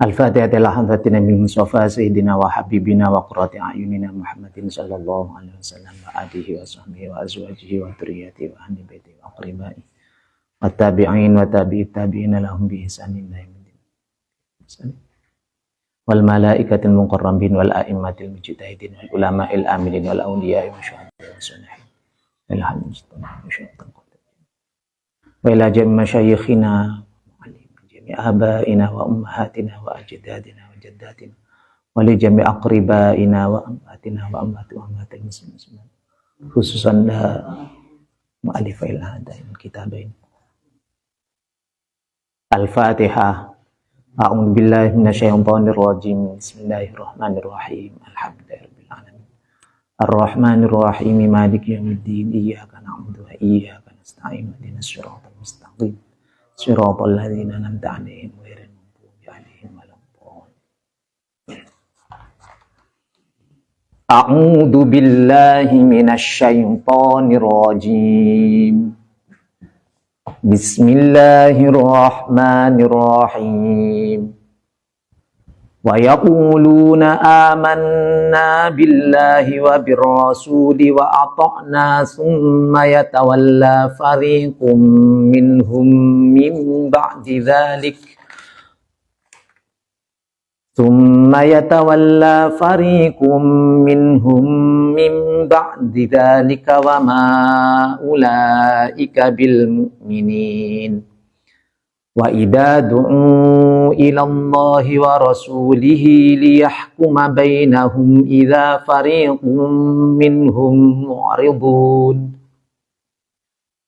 Al-Fatihah ila hadratin Nabi Mustafa Sayyidina wa Habibina wa qurrati a'yunina Muhammadin sallallahu alaihi wasallam wa alihi wa sahbihi wa azwajihi wa dzurriyyatihi wa ahli baiti wa aqribai wa tabi'in wa tabi'it tabi'ina lahum bi ihsanin ila yaumil din. Wal malaikatil muqarrabin wal a'immatil mujtahidin wal ulama'il amilin wal awliya'i wa syuhada'i wa salihin. Ila wa ila jami' masyayikhina abaina wa ummahatina wa ajdadina wa jaddatina wa li jami' aqribaina wa ammatina wa ammatil muslimin khususan la mu'allifil hadain kitabain. Al-Fatihah. A'udzu billahi minasyaitonir rajim. Bismillahirrahmanirrahim. Alhamdulillahirabbil alamin. Arrahmanir rahim. Maliki yaumiddin. Iyyaka na'budu wa iyyaka nasta'in. Ihdinas siratal mustaqim. Siratal ladzina an'amta 'alaihim ghairil maghdubi 'alaihim waladdallin. A'udzu billahi minasyaitonir rajim. Bismillahirrahmanirrahim. Wa yaquluna amanna billahi wa birrasuli wa ata'na summa yatawalla fariqum minhum min ba'di dzalik wa ma ulaika bil mu'minin. Wa idza du'u ila Allahi wa rasulihi liyahkuma bainahum idza fariqum minhum mu'ridun.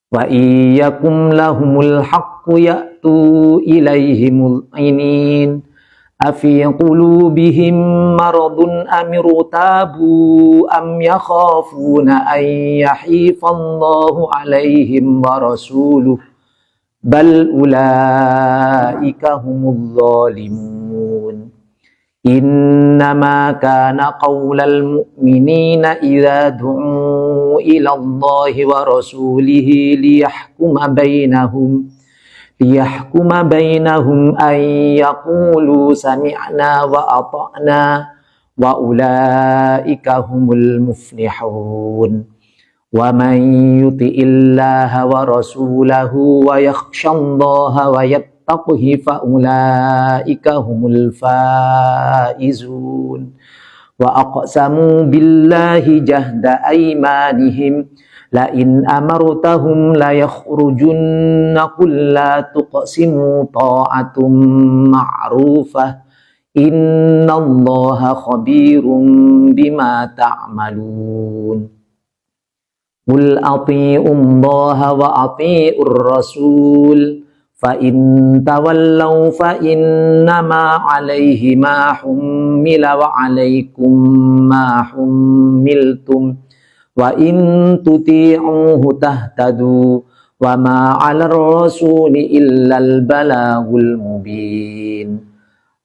Wa iyyakum lahumul haqqu ya'tu ilaihimul inin. Afi qulubihim maradun am irtabu am yakhafuna an yahifallahu alaihim wa rasuluhu bal ulaika humudz zalimun. Innama kana qaulal mu'minina idza du'u ila Allahi wa rasulihi liyahkuma bainahum an yaqulu sami'na wa ata'na wa ulaika humul muflihun. Wa man yuti'illaha wa rasulahu wa yakhshallaha wa yattaqihi fa ulaika humul faizun. Wa aqsamu billahi jahda aymanihim la in amartahum la yakhrujunna qul la tuqsimu ta'atum ma'rufah innallaha khabirum bima ta'malun. Qul ati'ullaha wa ati'ur rasul fa in tawallaw fa innama 'alaihi ma hummila wa 'alaikum ma hummiltum wa in tuti'uhu tahtadu wa ma 'alar rasuli illal balagul mubin.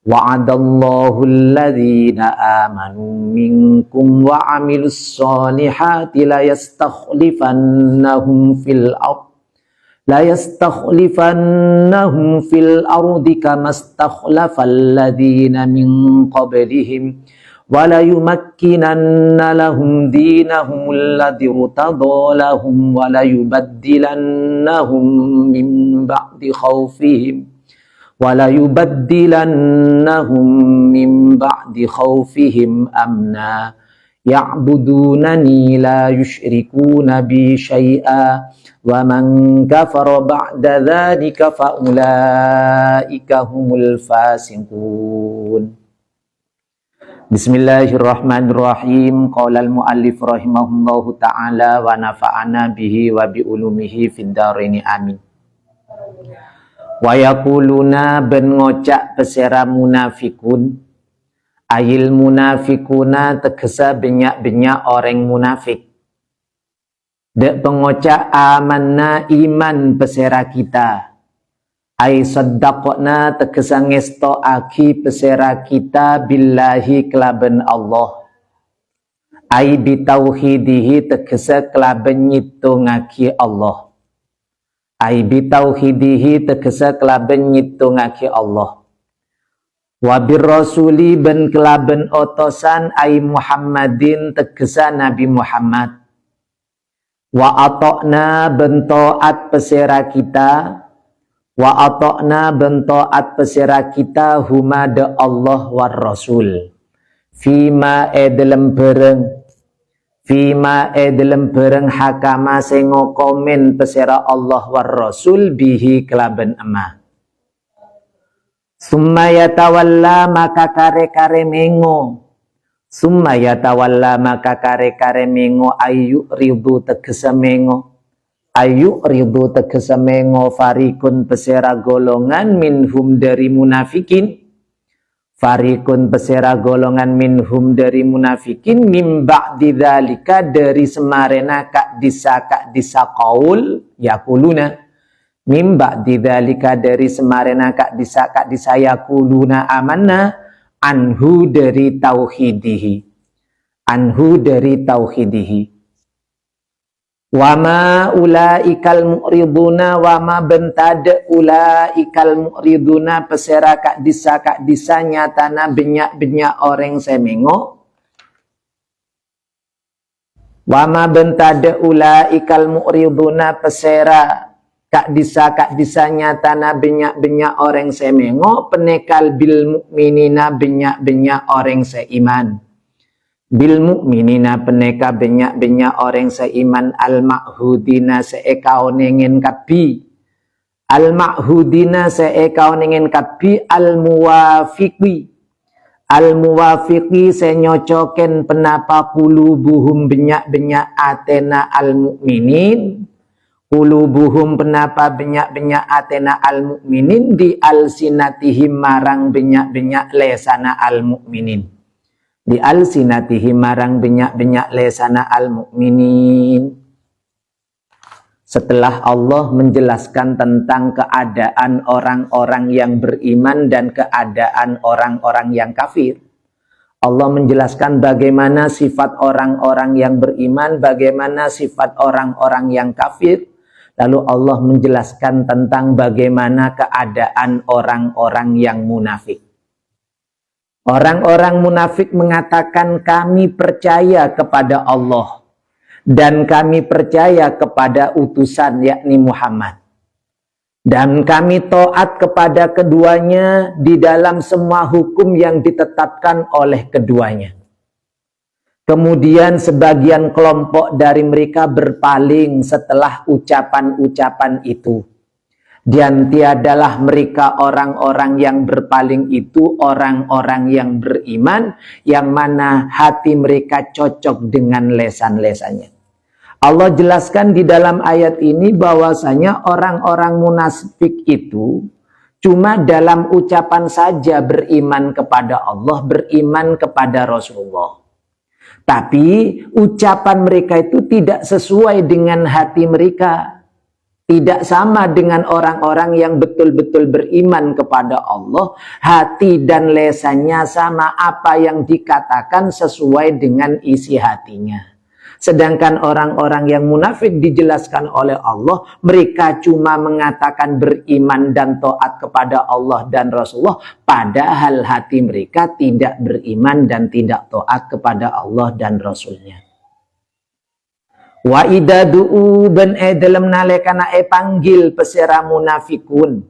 Wa'adallahu alladhina amanu minkum wa 'amilus solihati la yastakhlifannahum fil ardi kama stakhlafal ladhina min qablihim wa la yumakkinanna lahum dinahum alladhi irtada lahum wa la yubaddilannahum min ba'di khawfihim amna ya'budunani la yushrikuna bi syai'a wa man kafara ba'da dzalika fa ulaika humul fasiqun. Bismillahirrahmanirrahim. Qala al-muallif rahimahullahu ta'ala wa nafa'ana bihi wa bi ulumihi fid dharaini amin. Wa yaquluna ben ngocak pesera munafikun. Ayil munafikuna tegesa benyak-benyak orang munafik. Dek pengocak amanna iman pesera kita. Ai saddaqna tegesa ngestoaki pesera kita billahi kelaben Allah. Ai bitauhidihi tegesa kelaben nyitungaki Allah. Ai bitauhidihi tegesa kelaben nyitungaki Allah. Wa birrasuli ben kelaben otosan ai Muhammadin tegesa Nabi Muhammad. Wa atokna ben taat pesera kita. Wa atokna bentoat pesera kita humada Allah war Rasul. Fima dalam bereng hakama sengo komen pesera Allah war Rasul bihi kelaben emah. Summa yatawalla maka kare-kare mengo. Summa yatawalla maka kare-kare mengo ayu ribu tegesa mengo. Ayu ribu tegesa mengo farikun pesera golongan minhum dari munafikin. Farikun pesera golongan minhum dari munafikin mimba didzalika dari semarena kak disa qaul yakuluna. Mimba didzalika dari semarena kak disa yakuluna amanna anhu dari tauhidihi. Anhu dari tauhidihi. Wama ulaikal mu'riduna wama bentade ulaikal mu'riduna pesera kak disa nyatana benyak-benyak orang semengo. Wama bentade ulaikal mu'riduna pesera kak disa nyatana benyak-benyak orang semengo penekal bil mukminina benyak-benyak orang seiman. Bil mukminina peneka benyak-benyak orang seiman al-ma'hudina seekau nengen kapi. Al-ma'hudina seekau nengen kapi al-muwafiqi. Al-muwafiqi senyocoken penapa kulubuhum benyak-benyak atena al-mukminin. Kulubuhum penapa benyak-benyak atena al-mukminin di al-sinatihim marang benyak-benyak lesana al-mukminin. Di alsinatihi marang benyak-benyak lesana al-mu'minin. Setelah Allah menjelaskan tentang keadaan orang-orang yang beriman dan keadaan orang-orang yang kafir. Allah menjelaskan bagaimana sifat orang-orang yang beriman, bagaimana sifat orang-orang yang kafir. Lalu Allah menjelaskan tentang bagaimana keadaan orang-orang yang munafik. Orang-orang munafik mengatakan kami percaya kepada Allah dan kami percaya kepada utusan yakni Muhammad. Dan kami taat kepada keduanya di dalam semua hukum yang ditetapkan oleh keduanya. Kemudian sebagian kelompok dari mereka berpaling setelah ucapan-ucapan itu. Dan tiadalah mereka orang-orang yang berpaling itu orang-orang yang beriman yang mana hati mereka cocok dengan lesan-lesannya. Allah jelaskan di dalam ayat ini bahwasanya orang-orang munafik itu cuma dalam ucapan saja beriman kepada Allah, beriman kepada Rasulullah. Tapi ucapan mereka itu tidak sesuai dengan hati mereka. Tidak sama dengan orang-orang yang betul-betul beriman kepada Allah. Hati dan lesannya sama, apa yang dikatakan sesuai dengan isi hatinya. Sedangkan orang-orang yang munafik dijelaskan oleh Allah, mereka cuma mengatakan beriman dan taat kepada Allah dan Rasulullah, padahal hati mereka tidak beriman dan tidak taat kepada Allah dan Rasulnya. Wa idza du'u ben dalam nalekana panggil pesera munafikun.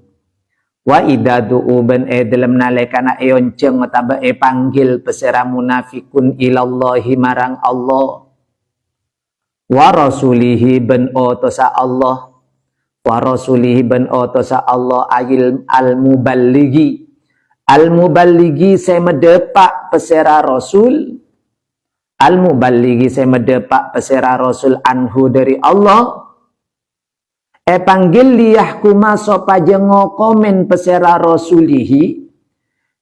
Wa idza du'u ben dalam nalekana onceng utawa panggil pesera munafikun ilallahi marang Allah. Wa rasulihi ben otosa Allah. Wa rasulihi ben otosa Allah ayil al-muballighi Al-muballighi saya mendepak pesera Rasul. Al-muballighi saya mendepak pesera Rasul anhu dari Allah. Panggil liyahkuma sopaja ngokomen pesera Rasulihi.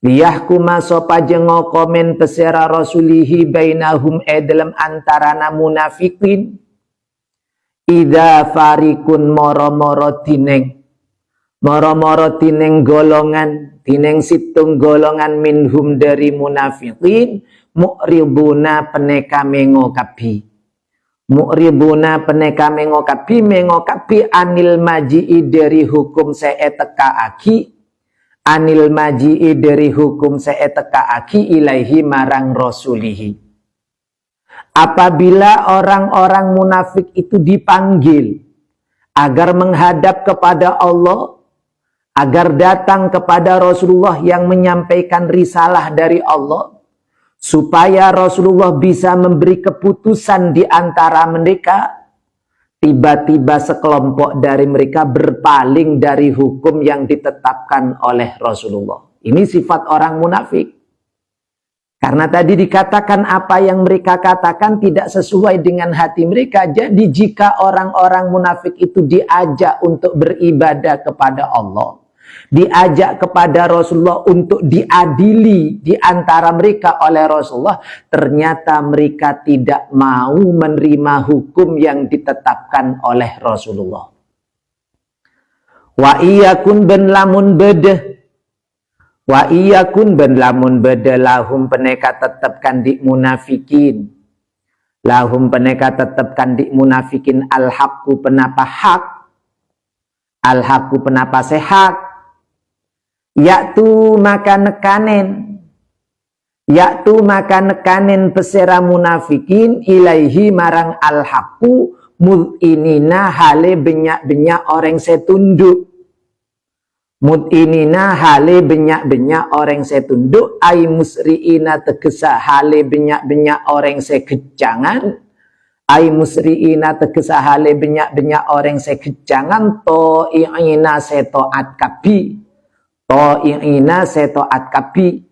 Liyahkuma sopaja ngokomen pesera Rasulihi bainahum dalam antarana munafikin. Ida farikun moro-moro tineng golongan, tineng situng golongan minhum dari munafikin, mu'ribuna peneka mengokapi. Mu'ribuna peneka mengokapi anil maji'i dari hukum se'eteka aki, anil maji'i dari hukum se'eteka aki ilaihi marang rasulihi. Apabila orang-orang munafik itu dipanggil agar menghadap kepada Allah, agar datang kepada Rasulullah yang menyampaikan risalah dari Allah, supaya Rasulullah bisa memberi keputusan di antara mereka, tiba-tiba sekelompok dari mereka berpaling dari hukum yang ditetapkan oleh Rasulullah. Ini sifat orang munafik. Karena tadi dikatakan apa yang mereka katakan tidak sesuai dengan hati mereka. Jadi jika orang-orang munafik itu diajak untuk beribadah kepada Allah, diajak kepada Rasulullah untuk diadili di antara mereka oleh Rasulullah, ternyata mereka tidak mau menerima hukum yang ditetapkan oleh Rasulullah. Wa iyakun ben lamun bedeh, wa iyakun ben lamun beda lahum peneka tetapkan di munafikin, lahum peneka tetapkan di munafikin al-haqqu penapa hak, al-haqqu penapa sehat, yaktu maka nekanen, yaktu maka nekanen pesera munafikin ilaihi marang al-haqqu mud'inina hale benyak-benyak orang setunduk. Mud'inina hale benyak-benyak orang saya tunduk, ay musri'ina tegesa hale benyak-benyak orang saya kejangan, ay musri'ina tegesa hale benyak-benyak orang saya kejangan, to'i'ina saya to'at kabi, to'i'ina saya to'at kabi.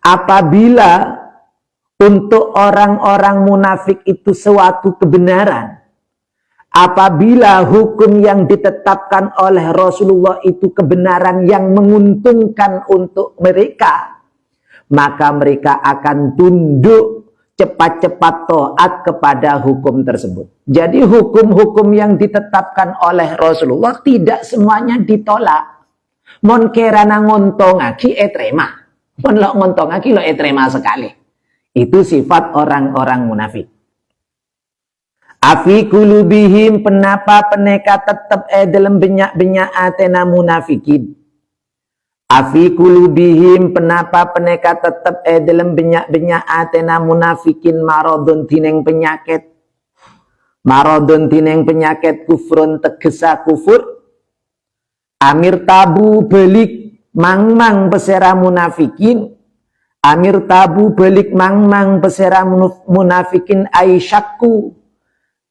Apabila untuk orang-orang munafik itu suatu kebenaran, apabila hukum yang ditetapkan oleh Rasulullah itu kebenaran yang menguntungkan untuk mereka, maka mereka akan tunduk cepat-cepat taat kepada hukum tersebut. Jadi hukum-hukum yang ditetapkan oleh Rasulullah tidak semuanya ditolak. Mon kerana ngontongaki etrema, mon lo ngontongaki lo etrema sekali. Itu sifat orang-orang munafik. Afi kulubihim penapa peneka tetap dalam benyak-benyak atena munafikin. Afi kulubihim penapa peneka tetap dalam benyak-benyak atena munafikin maradun tineng penyakit. Maradun tineng penyakit kufrun tegesa kufur. Amir tabu belik mang-mang pesera munafikin. Amir tabu belik mang-mang pesera munafikin aisyakku.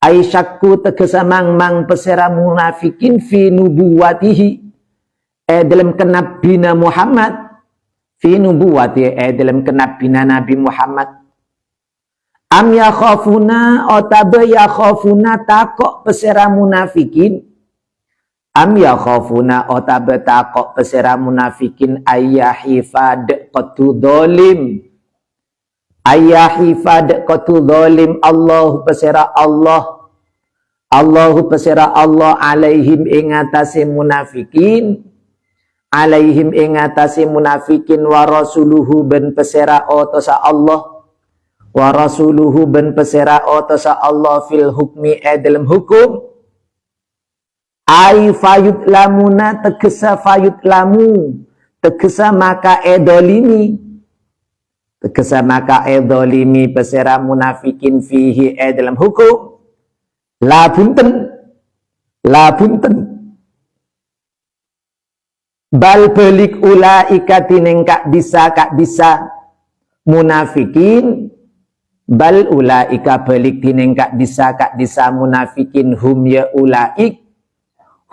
Aisyakku tegesa mang-mang pesera munafikin fi nubuwatihi dalam kenabina Muhammad, fi nubuwatihi dalam kenabina Nabi Muhammad. Am yakhafuna otabe yakhafuna takok pesera munafikin, am yakhafuna otabe takok pesera munafikin ayyahifad qatu dolim, ayyahifad qatu dolim Allah pesera Allah, Allahu pesera Allah alaihim ingatasi munafikin, alaihim ingatasi munafikin wa rasuluhu ben pesera otosa Allah, wa rasuluhu ben pesera otosa Allah fil hukmi dalam hukum, ay fayut lamuna tegesa fayut lamu, tegesa maka edolimi, tegesa maka edolimi pesera munafikin fihi dalam hukum. La punten bal balik ulaika tineng kak bisa munafikin, bal ulaika balik tineng kak bisa munafikin hum ya ulaik,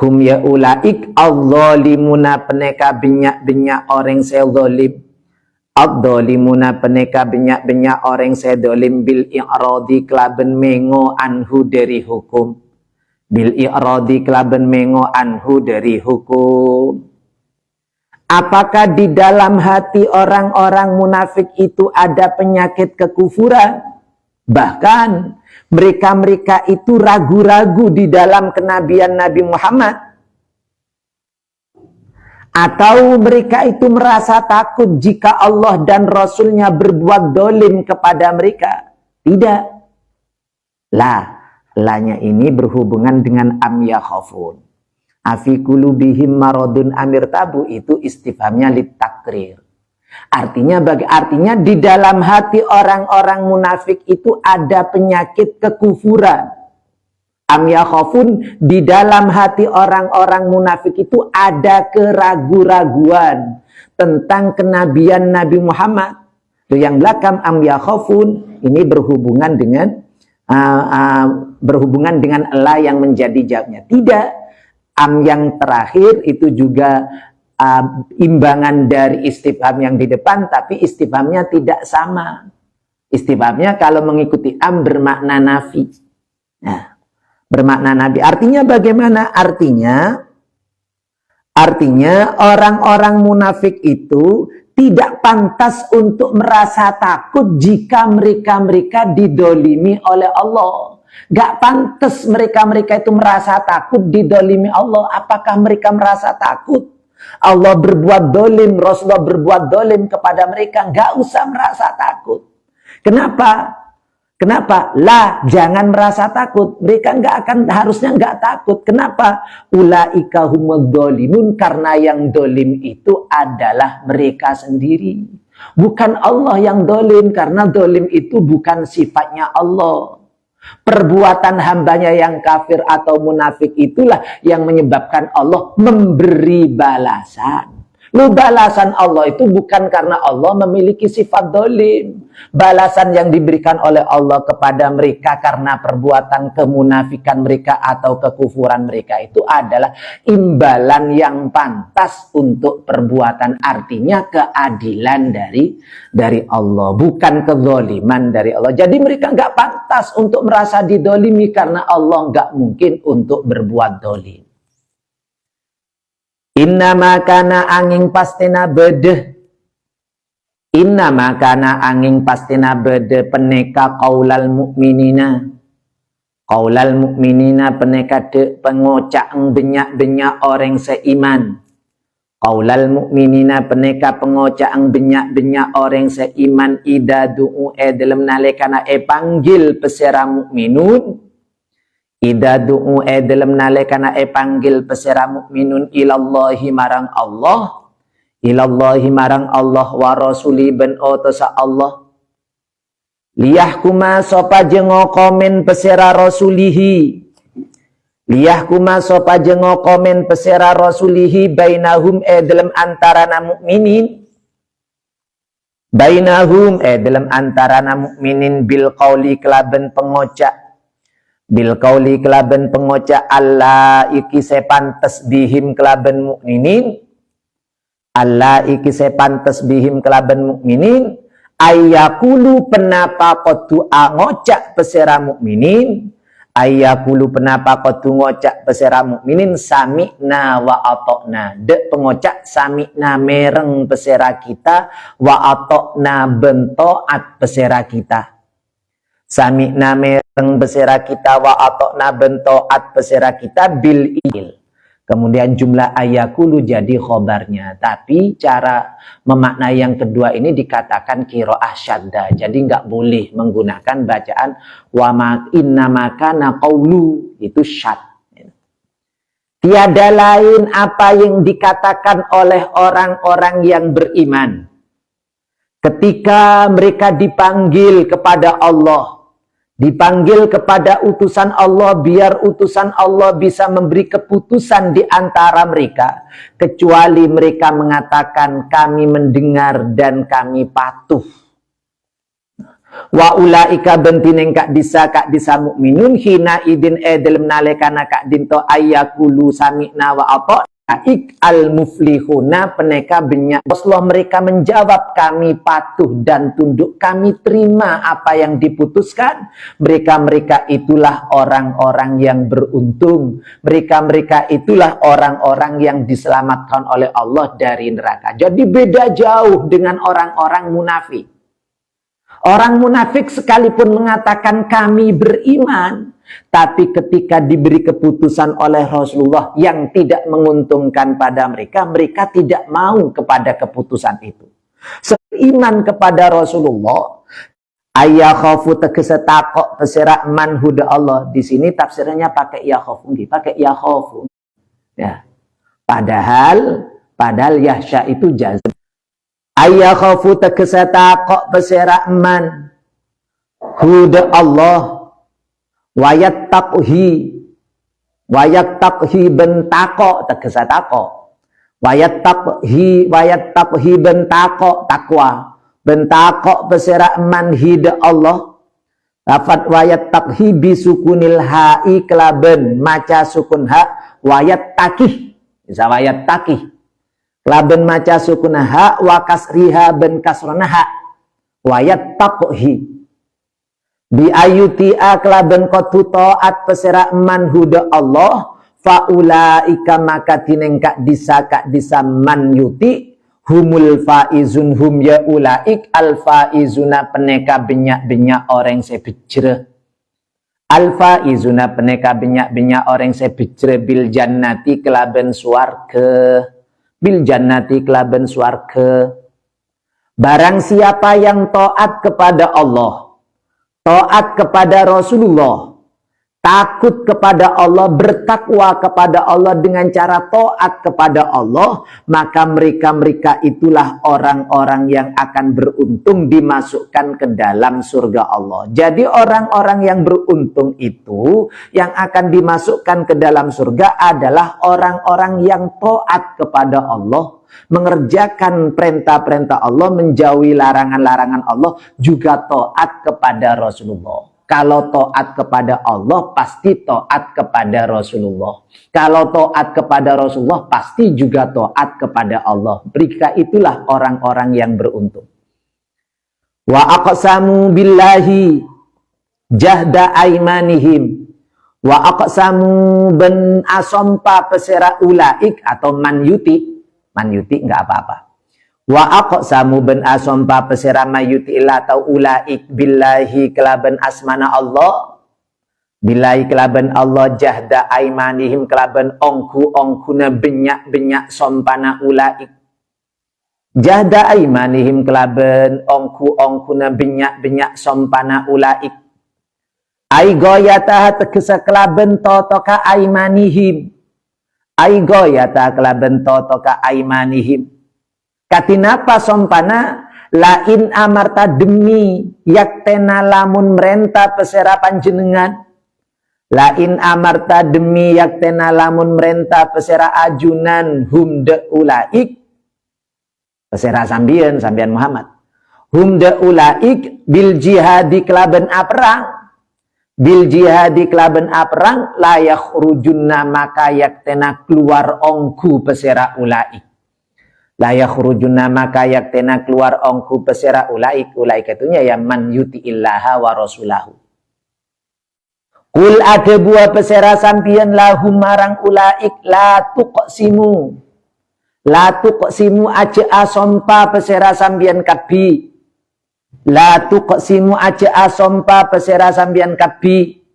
Hum ya ulaik adzalimuna peneka benyak-benyak orang sezalim. Adzalimuna peneka benyak-benyak orang sezalim bil i'radi kelaben mengo anhu dari hukum. Bil i'radi kelaben mengo anhu dari hukum. Apakah di dalam hati orang-orang munafik itu ada penyakit kekufuran? Bahkan mereka-mereka itu ragu-ragu di dalam kenabian Nabi Muhammad. Atau mereka itu merasa takut jika Allah dan Rasulnya berbuat dolim kepada mereka. Tidak. Lanya ini berhubungan dengan am yakhafun. Afi qulubihim maradun amir tabu itu istifhamnya litakrir. Artinya di dalam hati orang-orang munafik itu ada penyakit kekufuran. Am yakhafun, di dalam hati orang-orang munafik itu ada keraguan-raguan tentang kenabian Nabi Muhammad. Yang belakang am yakhafun ini berhubungan dengan la yang menjadi jawabnya. Tidak. Am yang terakhir itu juga imbangan dari istifham yang di depan, tapi istifhamnya tidak sama. Istifhamnya kalau mengikuti am bermakna nafi. Nah, bermakna nafi. Artinya bagaimana? Artinya orang-orang munafik itu tidak pantas untuk merasa takut jika mereka didolimi oleh Allah. Gak pantas mereka itu merasa takut didolimi Allah. Apakah mereka merasa takut? Allah berbuat dolim, Rasulullah berbuat dolim kepada mereka, nggak usah merasa takut. Kenapa? Jangan merasa takut. Mereka harusnya nggak takut. Kenapa? Ulaika humud dolimun, karena yang dolim itu adalah mereka sendiri. Bukan Allah yang dolim, karena dolim itu bukan sifatnya Allah. Perbuatan hambanya yang kafir atau munafik itulah yang menyebabkan Allah memberi balasan. Balasan Allah itu bukan karena Allah memiliki sifat dolim. Balasan yang diberikan oleh Allah kepada mereka karena perbuatan kemunafikan mereka atau kekufuran mereka itu adalah imbalan yang pantas untuk perbuatan. Artinya keadilan dari Allah, bukan kezaliman dari Allah. Jadi mereka nggak pantas untuk merasa didolimi karena Allah nggak mungkin untuk berbuat dolim. Innama kana angin pastina bedeh. Innama kana angin pastina bedeh peneka qaulal mukminina. Qaulal mukminina peneka de pengocak benyak-benyak orang seiman. Qaulal mukminina peneka pengocak benyak-benyak orang seiman ida du'u dalam nalikana panggil pesera mukminun. Ida du'u dalam nalikana panggil pesera mukminun ilallahi marang Allah. Ilallahi marang Allah wa rasuli ben otasa Allah. Liyahkuma sopa jengo komen pesera rasulihi. Liyahkuma sopa jengo komen pesera rasulihi bainahum dalam antarana mukminin. Bainahum dalam antarana mukminin bil qauli kelaben pengocak. Bil qauli kelaben pengocak Allah iki sepantes bihim kelaben mukminin. Allah iki sepantes bihim kelaben mukminin. Ayyakulu penapa kotu ngocak pesera mukminin. Ayyakulu penapa kotu ngocak pesera mukminin. Sami'na wa atokna. Dek pengocak sami'na mereng pesera kita. Wa atokna bentoat pesera kita. Sami'na mereng pesera kita wa atokna bentoat pesera kita bil il. Kemudian jumlah ayakulu jadi khobarnya. Tapi cara memaknai yang kedua ini dikatakan qiraah syadda. Jadi nggak boleh menggunakan bacaan wa inna makana qawlu. Itu syad. Tiada lain apa yang dikatakan oleh orang-orang yang beriman. Ketika mereka dipanggil kepada Allah. Dipanggil kepada utusan Allah biar utusan Allah bisa memberi keputusan di antara mereka. Kecuali mereka mengatakan kami mendengar dan kami patuh. Wa ulaika bentineng kak disa mukminun hina idin edel menalekana kak dinto ayakulu sami'na wa apa ik al muflihuna peneka benyak Rasulullah mereka menjawab kami patuh dan tunduk, kami terima apa yang diputuskan. Mereka itulah orang-orang yang beruntung, mereka itulah orang-orang yang diselamatkan oleh Allah dari neraka. Jadi beda jauh dengan orang-orang munafik. Orang munafik sekalipun mengatakan kami beriman, tapi ketika diberi keputusan oleh Rasulullah yang tidak menguntungkan pada mereka, mereka tidak mau kepada keputusan itu. Seiman kepada Rasulullah, ayah khafu tegese takok pesera manhuda Allah. Di sini tafsirnya pakai ya khafu, pakai ya khafu. Ya. Padahal yahsya itu jazm. Ayah khafu tegese takok pesera man huda Allah. Wayat takhi bentako tegesa tako wayat takhi bentako takwa bentako pesera manhid Allah. Lafat wayat takhi bisukunil ha'i kelaben maca sukun ha wayat takih bisa wayat takih kelaben maca sukun ha wa kasriha ben kasrona ha wayat takhi bi ayutia kelaben kotu taat pesera manhuda Allah faulaika maka tinengkak disa man yuti humul faizun hum ya ulaik al faizuna peneka benyak orang sebejre al faizuna peneka benyak orang sebejre bil jannati kelaben swarga bil jannati kelaben swarga. Barang siapa yang taat kepada Allah, taat kepada Rasulullah, takut kepada Allah, bertakwa kepada Allah dengan cara taat kepada Allah, maka mereka itulah orang-orang yang akan beruntung dimasukkan ke dalam surga Allah. Jadi orang-orang yang beruntung itu yang akan dimasukkan ke dalam surga adalah orang-orang yang taat kepada Allah, mengerjakan perintah-perintah Allah, menjauhi larangan-larangan Allah, juga taat kepada Rasulullah. Kalau taat kepada Allah, pasti taat kepada Rasulullah. Kalau taat kepada Rasulullah, pasti juga taat kepada Allah. Mereka itulah orang-orang yang beruntung. Wa aqsamu billahi jahda aimanihim. Wa aqsamu ben asompa pesera ulaik atau man yuti enggak apa-apa. Wa aqsamu ben asompa pesera mayuti illa atau ulaik billahi kelaban asmana Allah. Billahi kelaban Allah jahda aimanihim kelaban ongku-ongkuna benyak-benyak sompana ulaik. Jahda aimanihim kelaban ongku-ongkuna benyak-benyak sompana ulaik. Ai goyata tegesa kelaban totoka aimanihim. Aigoyata kelaben totoka aimanihim. Katinapa sompana lain amarta demi yaktena lamun merenta pesera panjenengan. Lain amarta demi yaktena lamun merenta pesera ajunan humde ulaik. Pesera sambian Muhammad. Humde ulaik bil jihadi kelaben aprang. Bil jihadi kelaben aprang layak rujunna maka yaktena keluar ongku pesera ulaik. Layak rujunna maka yaktena keluar ongku pesera ulaik. Ulaik itunya ya man yuti illaha wa rasulahu. Kul ada buah pesera sampian lahum marang ulaik la tuqsimu. La tuqsimu aja asompa pesera sampian kabi. La tuqsimu aja asompa pesera sambian kabi.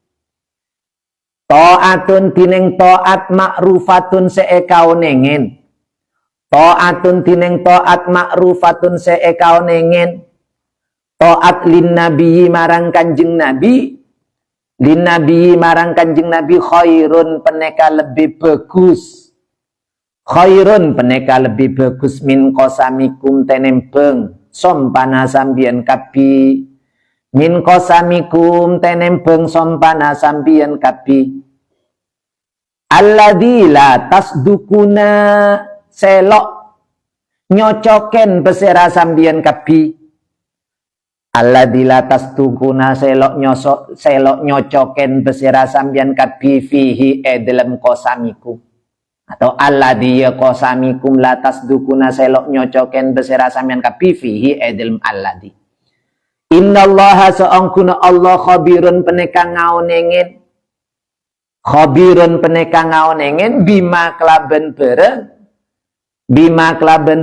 Ta'atun tineng ta'at ma'rufatun seekau nengen. Ta'atun tineng ta'at ma'rufatun seekau nengen. Ta'at lin nabiyyi marang kanjeng nabi. Lin nabiyyi marang kanjeng nabi khairun peneka lebih bagus. Khairun peneka lebih bagus min qasamikum tenembeng. Sompana sambian kabi min qasamikum tenembeng sompana sambian kabi alladzi la tasdukuna selok nyocoken pesera sambian kabi Alladzi la tastukuna selok nyocoken besira sambian kabi fihi dalam qasamikum. Atau alladzi ya qasamikum la tasdukuna selok nyocoken besira sambian kabi fihi dalam alladzi. Innallaha sa'angkuna Allah khabirun peneka ngaonengen. Khabirun peneka ngaonengen bima kelaben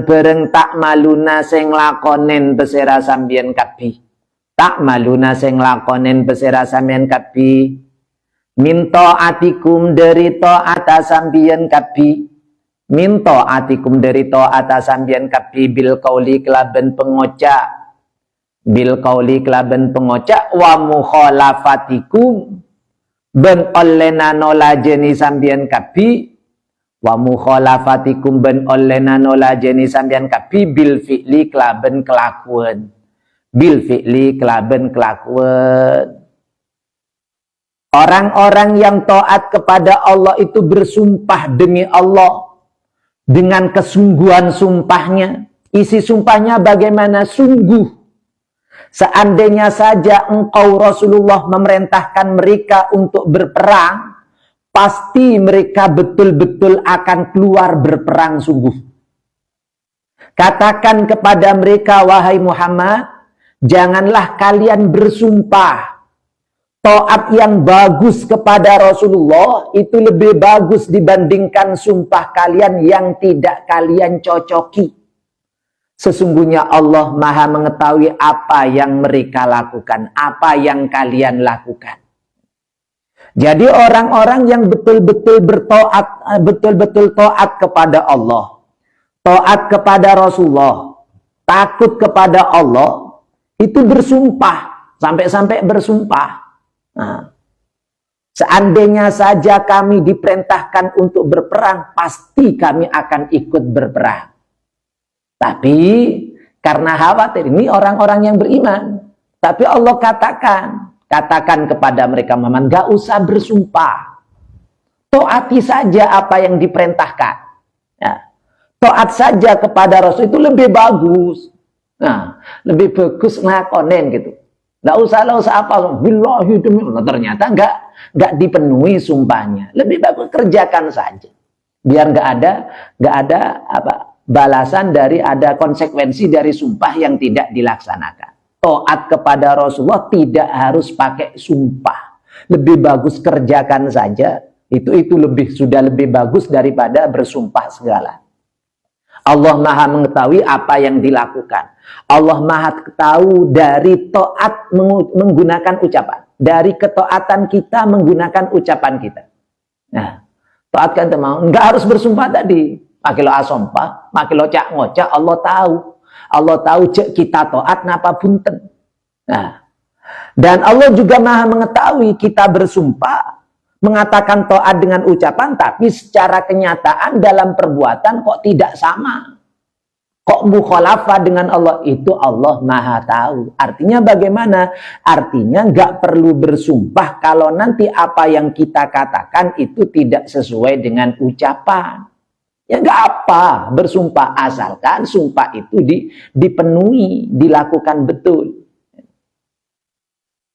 bereng tak maluna sing lakonen besira sambian kabi. Tak maluna sing lakonen besira sambian kabi. Minto atikum dari ta'ata sambian kabi. Minto atikum dari ta'ata sambian kabi bil qauli kelaben pengoca. Bil qauli kelaben pengoca wa mukhalafatikum ben olena nola jeni sambian kabi. Wa mukhalafatikum ben olena nola jeni sambian kabi bil fi'li kelaben kelakuan. Bil fi'li kelaben kelakuan. Orang-orang yang taat kepada Allah itu bersumpah demi Allah dengan kesungguhan sumpahnya. Isi sumpahnya bagaimana? Sungguh. Seandainya saja engkau Rasulullah memerintahkan mereka untuk berperang, pasti mereka betul-betul akan keluar berperang sungguh. Katakan kepada mereka, wahai Muhammad, janganlah kalian bersumpah. Taat yang bagus kepada Rasulullah itu lebih bagus dibandingkan sumpah kalian yang tidak kalian cocoki. Sesungguhnya Allah Maha mengetahui apa yang mereka lakukan, apa yang kalian lakukan. Jadi orang-orang yang betul-betul bertaat, betul-betul taat kepada Allah, taat kepada Rasulullah, takut kepada Allah, itu bersumpah, sampai-sampai bersumpah. Nah, seandainya saja kami diperintahkan untuk berperang, pasti kami akan ikut berperang. Tapi karena khawatir, ini orang-orang yang beriman. Tapi Allah katakan kepada mereka, Muhammad, gak usah bersumpah. Taati saja apa yang diperintahkan. Ya. Taat saja kepada Rasul itu lebih bagus. Nah, lebih bagus ngakonen gitu. Nggak usah apa, billahi demi Allah. Ternyata nggak dipenuhi sumpahnya. Lebih bagus kerjakan saja, biar nggak ada apa balasan dari ada konsekuensi dari sumpah yang tidak dilaksanakan. Taat kepada Rasulullah tidak harus pakai sumpah. Lebih bagus kerjakan saja. Itu sudah lebih bagus daripada bersumpah segala. Allah Maha mengetahui apa yang dilakukan. Allah Maha tahu dari taat menggunakan ucapan. Dari ketaatan kita menggunakan ucapan kita. Nah, taatkan teman, enggak harus bersumpah tadi. Makilo asompah, makilo cak ngocak, Allah tahu. Allah tahu cek kita taat napa punten. Nah, dan Allah juga Maha mengetahui kita bersumpah, mengatakan taat dengan ucapan, tapi secara kenyataan dalam perbuatan kok tidak sama. Kok mukhalafah dengan Allah, itu Allah Maha tahu. Artinya bagaimana? Artinya nggak perlu bersumpah kalau nanti apa yang kita katakan itu tidak sesuai dengan ucapan. Ya nggak apa bersumpah, asalkan sumpah itu dipenuhi, dilakukan betul.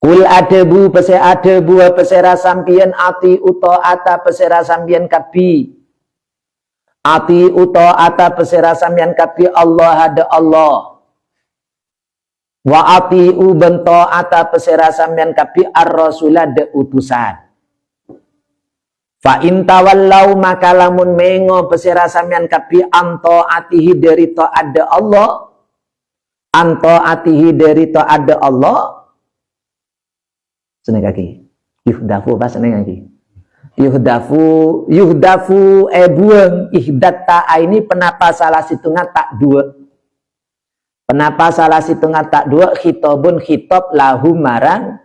Kul adebu pesera sampian ati uto ata pesera sampian kabi. Ati uto ata pesera sampian kabi Allah ada Allah. Wa ati u bento ata pesera sampian kabi ar-rasulah de utusan. Fa intawallau maka lamun mengo pesera sampian kabi anto atihi dari to ada Allah. Anto atihi dari to ada Allah. Seneng kaki. Yuhdafu apa seneng kaki? Yuhdafu buang ihdatta ini penapa salah situngan tak dua. Penapa salah situngan tak dua khitabun khitab lahu marang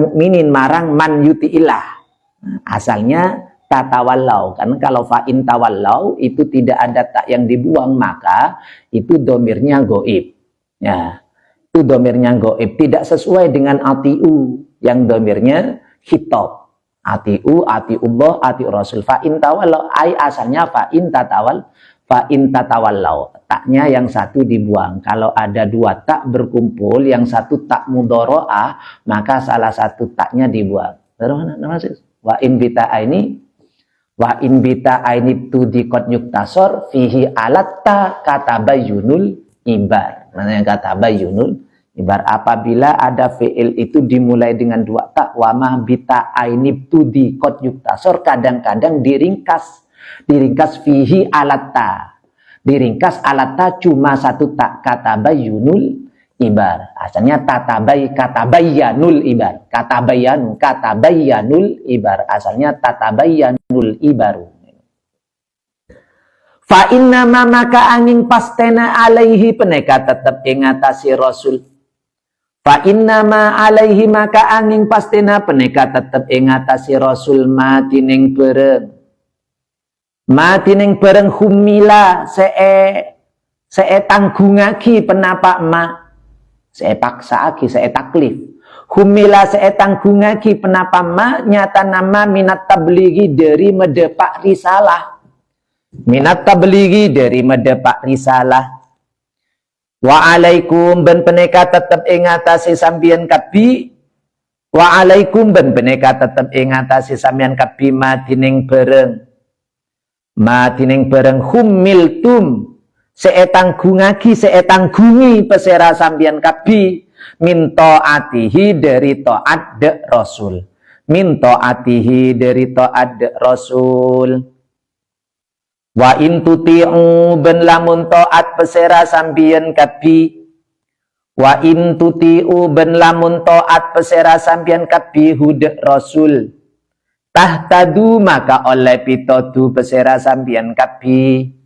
mukminin marang man yuti'illah. Asalnya tatawallau, karena kalau fa'in tawallau itu tidak ada tak yang dibuang, maka itu domirnya goib. Ya, itu domirnya goib, tidak sesuai dengan atiu yang domirnya khitab. Atiu, atiullah, atiu rasul. Fa'in tawallau, ay asalnya fa'in fa in tatawallau, taknya yang satu dibuang. Kalau ada dua tak berkumpul, yang satu tak mudharaah, maka salah satu taknya dibuang. Terus wa in bita aini tu dikot yuktasor fihi alatta katabayunul ibar. Namanya katabayunul ibar, apabila ada fi'il itu dimulai dengan dua tak, wa ma bita aini tu dikot yuktasor, kadang-kadang diringkas fihi alatta, diringkas alatta cuma satu tak, katabayunul ibar. Asalnya katabayyanul ibar, katabayyanul ibar, asalnya tatabayyanul ibaru. Fa inna maka angin pastena alaihi peneka tetap ingatasi Rasul. Fa inna ma alaihi maka angin pastena peneka tetap ingatasi Rasul matining bereng humila see tanggungaki penapa ma see paksaki see taklif humila see tanggungaki penapa ma nyata nama minat tablighi dari medepak risalah, minat tablighi dari medepak risalah. Wa alaikum ben peneka tetep ingatasi sambian kabi, wa alaikum ben peneka tetep ingatasi sambian kabi matining bereng humiltum seetanggungi pesera sambian kabi minto atihi dari to'ad de Rasul, minto atihi dari to'ad de Rasul. Wa in tuti'u ben lamun ta'at pesera sambian kabi, wa in tuti'u ben lamun ta'at pesera sambian kabi hudek Rasul, tahtadu maka oleh pitodu pesera sambian kabi,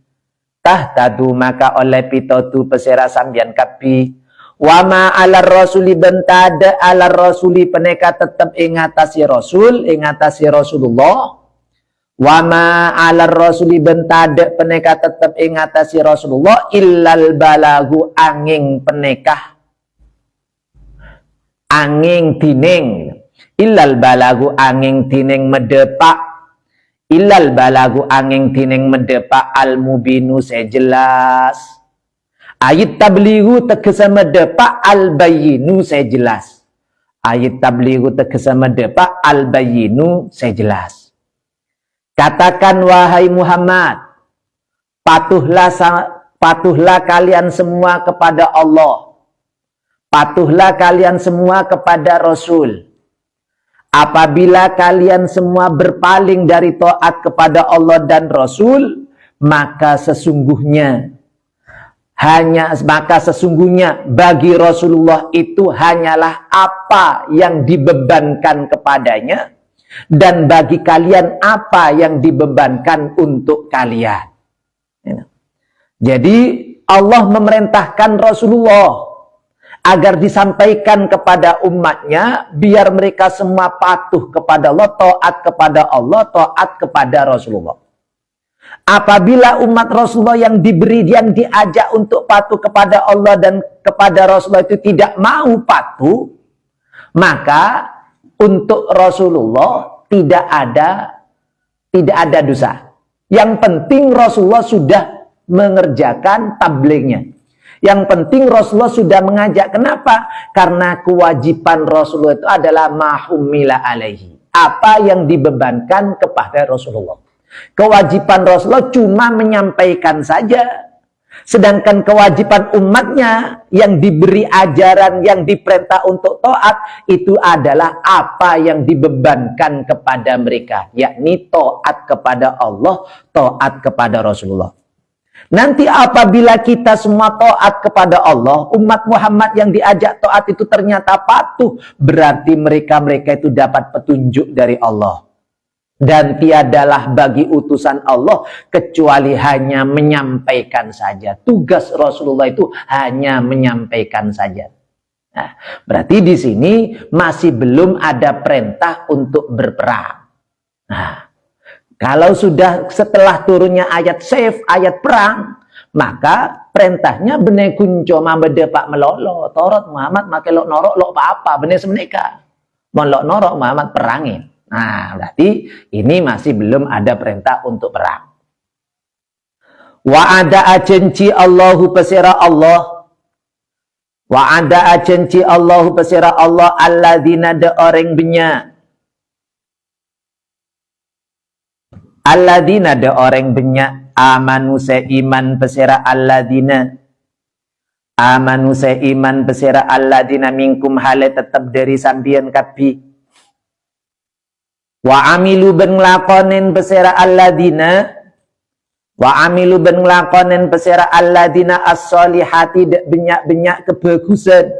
tahtadu maka oleh pitodu pesera sambian kabi. Wa ma alar rasuli bentada alar rasuli peneka tetap ingatasi Rasul, ingatasi Rasulullah. Wa ma alar rasuli bentade peneka tetap ingatasi Rasulullah illal balagu angin penekah angin tining, illal balagu angin tining medepak, illal balagu angin tining medepak al mubinu sejelas, ayat tablighu tegesa medepak al bayinu sejelas, ayat tablighu tegesa medepak al bayinu sejelas. Katakan wahai Muhammad, patuhlah kalian semua kepada Allah, patuhlah kalian semua kepada Rasul. Apabila kalian semua berpaling dari taat kepada Allah dan Rasul, maka sesungguhnya bagi Rasulullah itu hanyalah apa yang dibebankan kepadanya, dan bagi kalian apa yang dibebankan untuk kalian. Jadi Allah memerintahkan Rasulullah agar disampaikan kepada umatnya biar mereka semua patuh kepada Allah, taat kepada Allah, taat kepada Rasulullah. Apabila umat Rasulullah yang diajak untuk patuh kepada Allah dan kepada Rasulullah itu tidak mau patuh, maka untuk Rasulullah tidak ada dosa. Yang penting Rasulullah sudah mengerjakan tablignya. Yang penting Rasulullah sudah mengajak. Kenapa? Karena kewajiban Rasulullah itu adalah mahumila alaihi, apa yang dibebankan kepada Rasulullah. Kewajiban Rasulullah cuma menyampaikan saja. Sedangkan kewajiban umatnya yang diberi ajaran, yang diperintah untuk taat, itu adalah apa yang dibebankan kepada mereka, yakni taat kepada Allah, taat kepada Rasulullah. Nanti apabila kita semua taat kepada Allah, umat Muhammad yang diajak taat itu ternyata patuh, berarti mereka itu dapat petunjuk dari Allah. Dan tiadalah bagi utusan Allah kecuali hanya menyampaikan saja. Tugas Rasulullah itu hanya menyampaikan saja. Nah, berarti di sini masih belum ada perintah untuk berperang. Nah, kalau sudah setelah turunnya ayat save, ayat perang, maka perintahnya bener kunco mambede pak melolo. Torot Muhammad make lok norok lok apa bener semenika. Mon lok norok Muhammad perangin. Nah, berarti ini masih belum ada perintah untuk perang. Wa'ada ajanci Allahu pesira Allah. Wa'ada ajanci Allahu pesira Allah alladzina de orang benya. Alladzina de orang benya amanu se iman pesira alladzina. Amanu se iman pesira alladzina minkum hale tetap dari sambian kapi. Wa amilu ben nglakonin pesira alladzina. Wa amilu ben nglakonin pesira alladzina as-solihati dek benyak-benyak kebagusan.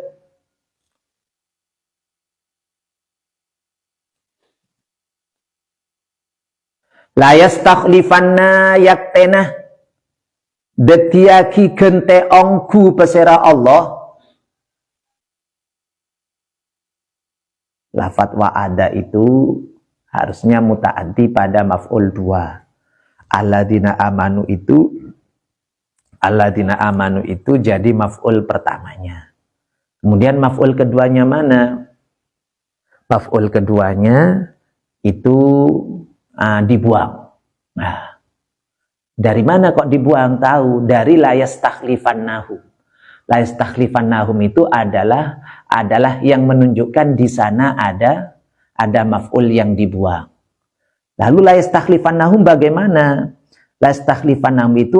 La yastakhlifanna yaktena detiaki gente ongku pesira Allah. Lafat wa'ada itu harusnya mutaaddi pada maf'ul 2. Alladzina amanu itu jadi maf'ul pertamanya. Kemudian maf'ul keduanya mana? Maf'ul keduanya itu dibuang. Nah, dari mana kok dibuang? Tahu, dari la yastakhlifannahum. La yastakhlifannahum itu adalah yang menunjukkan di sana ada maf'ul yang dibuang. Lalu la yastakhlifannahum bagaimana? La yastakhlifannahum itu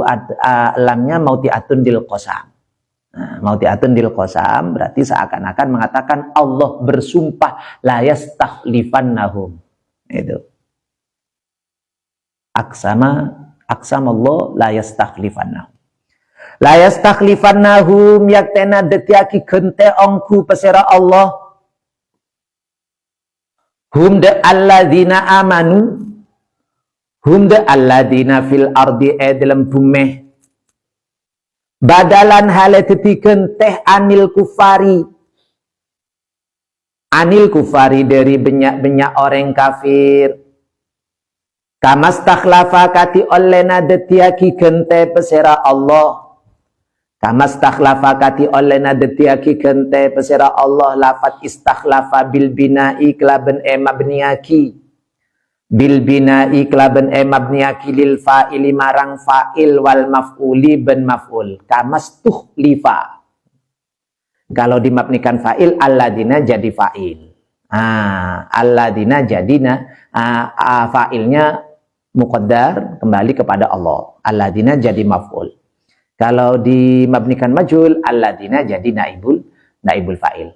lamnya mauti'atun dil qasam. Nah, mauti'atun dil qasam berarti seakan-akan mengatakan Allah bersumpah la yastakhlifannahum. Itu. Aksamallah la yastakhlifannahum. La yastakhlifannahum yaktena detiaki gente ongku pesera Allah. Hum de alladzina amanu. Hum de alladzina fil ardi dalam bumi. Badalan haletetiken teh anil kufari. Anil kufari dari benyak-benyak orang kafir. Kamastakhlafa kati olena detiaki gente pesera Allah. Kamastakhlafa kati olena detiaki gente pesera Allah. Lafat istakhlafa bil bina'i kelaben mabniyaki. Bil bina'i kelaben mabniyaki lil fa'ili marang fa'il wal maf'uli ben maf'ul. Kamastukhlifa. Kalau dimabnikan fa'il alladzina jadi fa'il. Alladzina jadina fa'ilnya muqaddar kembali kepada Allah. Alladzina jadi maf'ul. Kalau dimabnikan majhul, alladzina jadi naibul fa'il.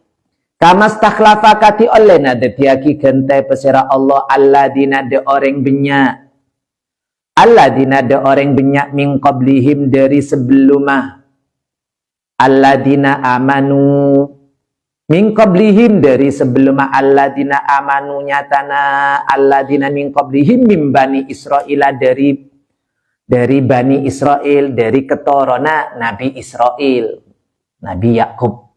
Kamastakhlafa kati olena detiaki gente pesera Allah alladzina de orang benyak. Alladzina de orang benyak min qablihim dari sebelumah. Alladzina amanu min qablihim dari sebelum alladzina amanu nyatana alladzina min qablihim min bani Israila dari Bani Israel, dari keturunan Nabi Israel, Nabi Yakub.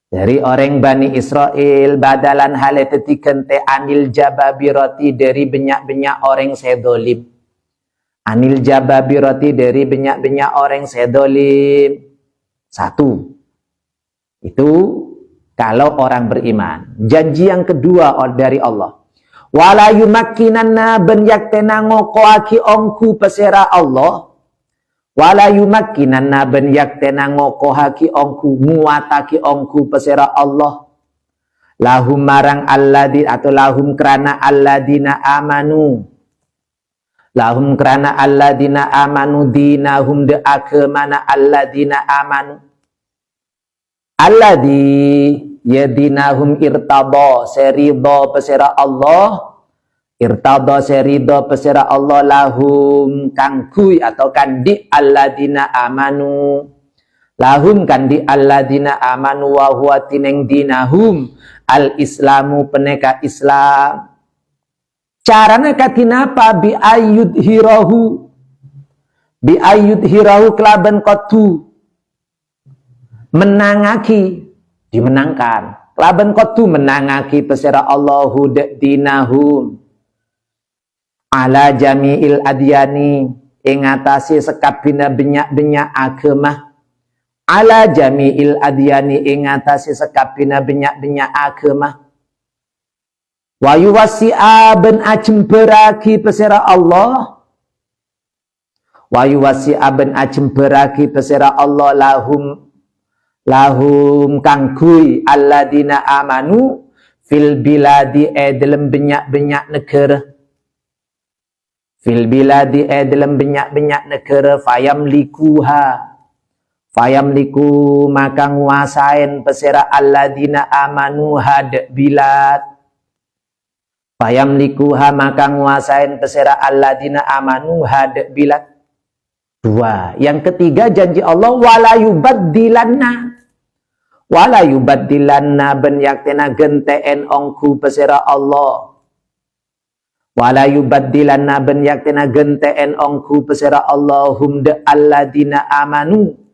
Dari orang Bani Israel, badalan haletetiken te anil jababiroti dari benyak-benyak orang sedolim. Anil jababiroti dari benyak-benyak orang sedolim. Satu. Itu kalau orang beriman. Janji yang kedua dari Allah. Wala yumakkinanna ben yaktena ngokoaki ongku pesera Allah. Wala yumakkinanna ben yaktena ngokohaki ongku muataki ongku pesera Allah. Lahum marang alladzi atau lahum krana alladina amanu. Lahum krana alladina amanu dinahum de agemana alladina amanu. Alladzi yadinahum irtadha serido pesera Allah. Irtadha serido pesera Allah lahum kangkui atau kandi alladzina amanu. Lahum kandi alladzina amanu wa huwa tineng dinahum al-islamu peneka Islam. Caranya katinapa bi ayyud hirahu kelaban kotu menangaki dimenangkan kelaban kotu menangaki pesera Allahu dinahum ala jami'il adyani ingatasi sekabina benyak-benyak agama ala jami'il adyani ingatasi sekabina benyak-benyak agama wa yuwasi'a ben ajemberaki pesera Allah wa yuwasi'a ben ajemberaki pesera Allah lahum kangkui alladina amanu fil biladi dalam benyak-benyak negara, fil biladi dalam benyak-benyak negara, fayamliku maka nguasain pesera alladina amanu had bilad, fayamlikuha maka nguasain pesera alladina amanu had bilad. Dua. Yang ketiga janji Allah wala yubaddilanna ben yaktena genteen ongku pesera Allah, wala yubaddilanna ben yaktena genteen ongku pesera Allah humde alladina amanu.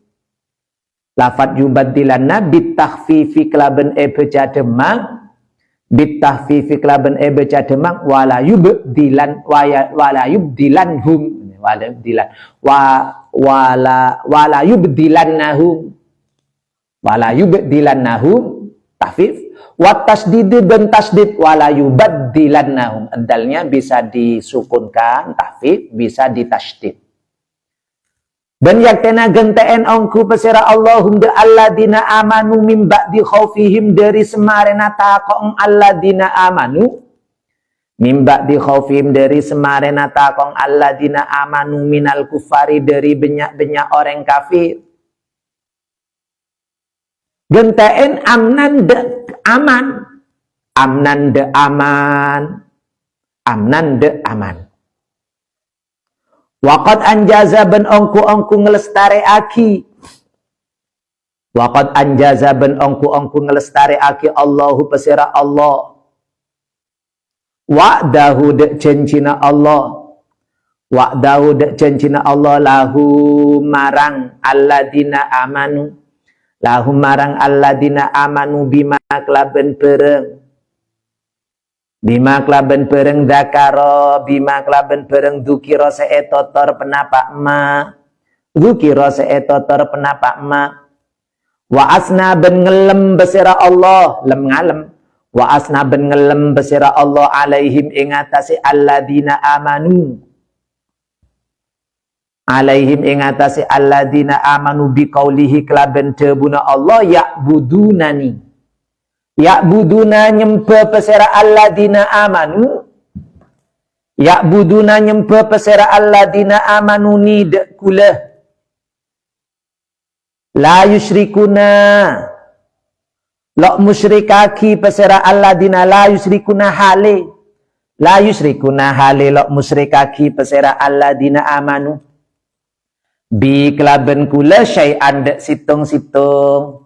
Lafat yubaddilanna bitakhfifi kelaben beca demang, bitahfifi kelaben beca demang wala yubdilanhum, wala yubdilannahum tahfif wa tasdid dan tasdid wala yubaddilannahum. Endalnya bisa disukunkan tahfif, bisa ditasydid. Dan yaktena genteen ongku pesera Allahum de alladina amanu min ba'di khaufihim dari semarena taqong alladina amanu min ba'di khaufihim dari semarena taqong alladina amanu minal kufari dari benyak-benyak orang kafir. Genteen amnan de aman, amnan de aman, amnan de aman. Waqad anjaza ben ongku ngelestari aki. Waqad anjaza ben ongku ngelestari aki Allahu pesera Allah. Wa'dahu de cencina Allah. Wa'dahu de cencina Allah lahu marang alladina amanu. Lahu marang alladina amanu bima klaben pereng. Bima klaben pereng dakaro, bima klaben pereng dukiro seetotor penapak ma, dukiro seetotor penapak ma. Wa asna ben ngelem besera Allah, lem ngalem. Wa asna ben ngelem besera Allah alaihim ingatasi alladina amanu. Alaihim ingatasi alladina amanu biqaulihi klaben tebuna Allah ya'budunani. Ya'buduna nyembah pesera alladina amanu. Ya'buduna nyembah pesera alladina amanu ni dek kulah. La yusyrikuna. Lok musyrikaki pesera alladina la yusyrikuna hale. La yusyrikuna hale lok musyrikaki pesera alladina amanu. Bi kelaben kulah syai'an dek situng-situng.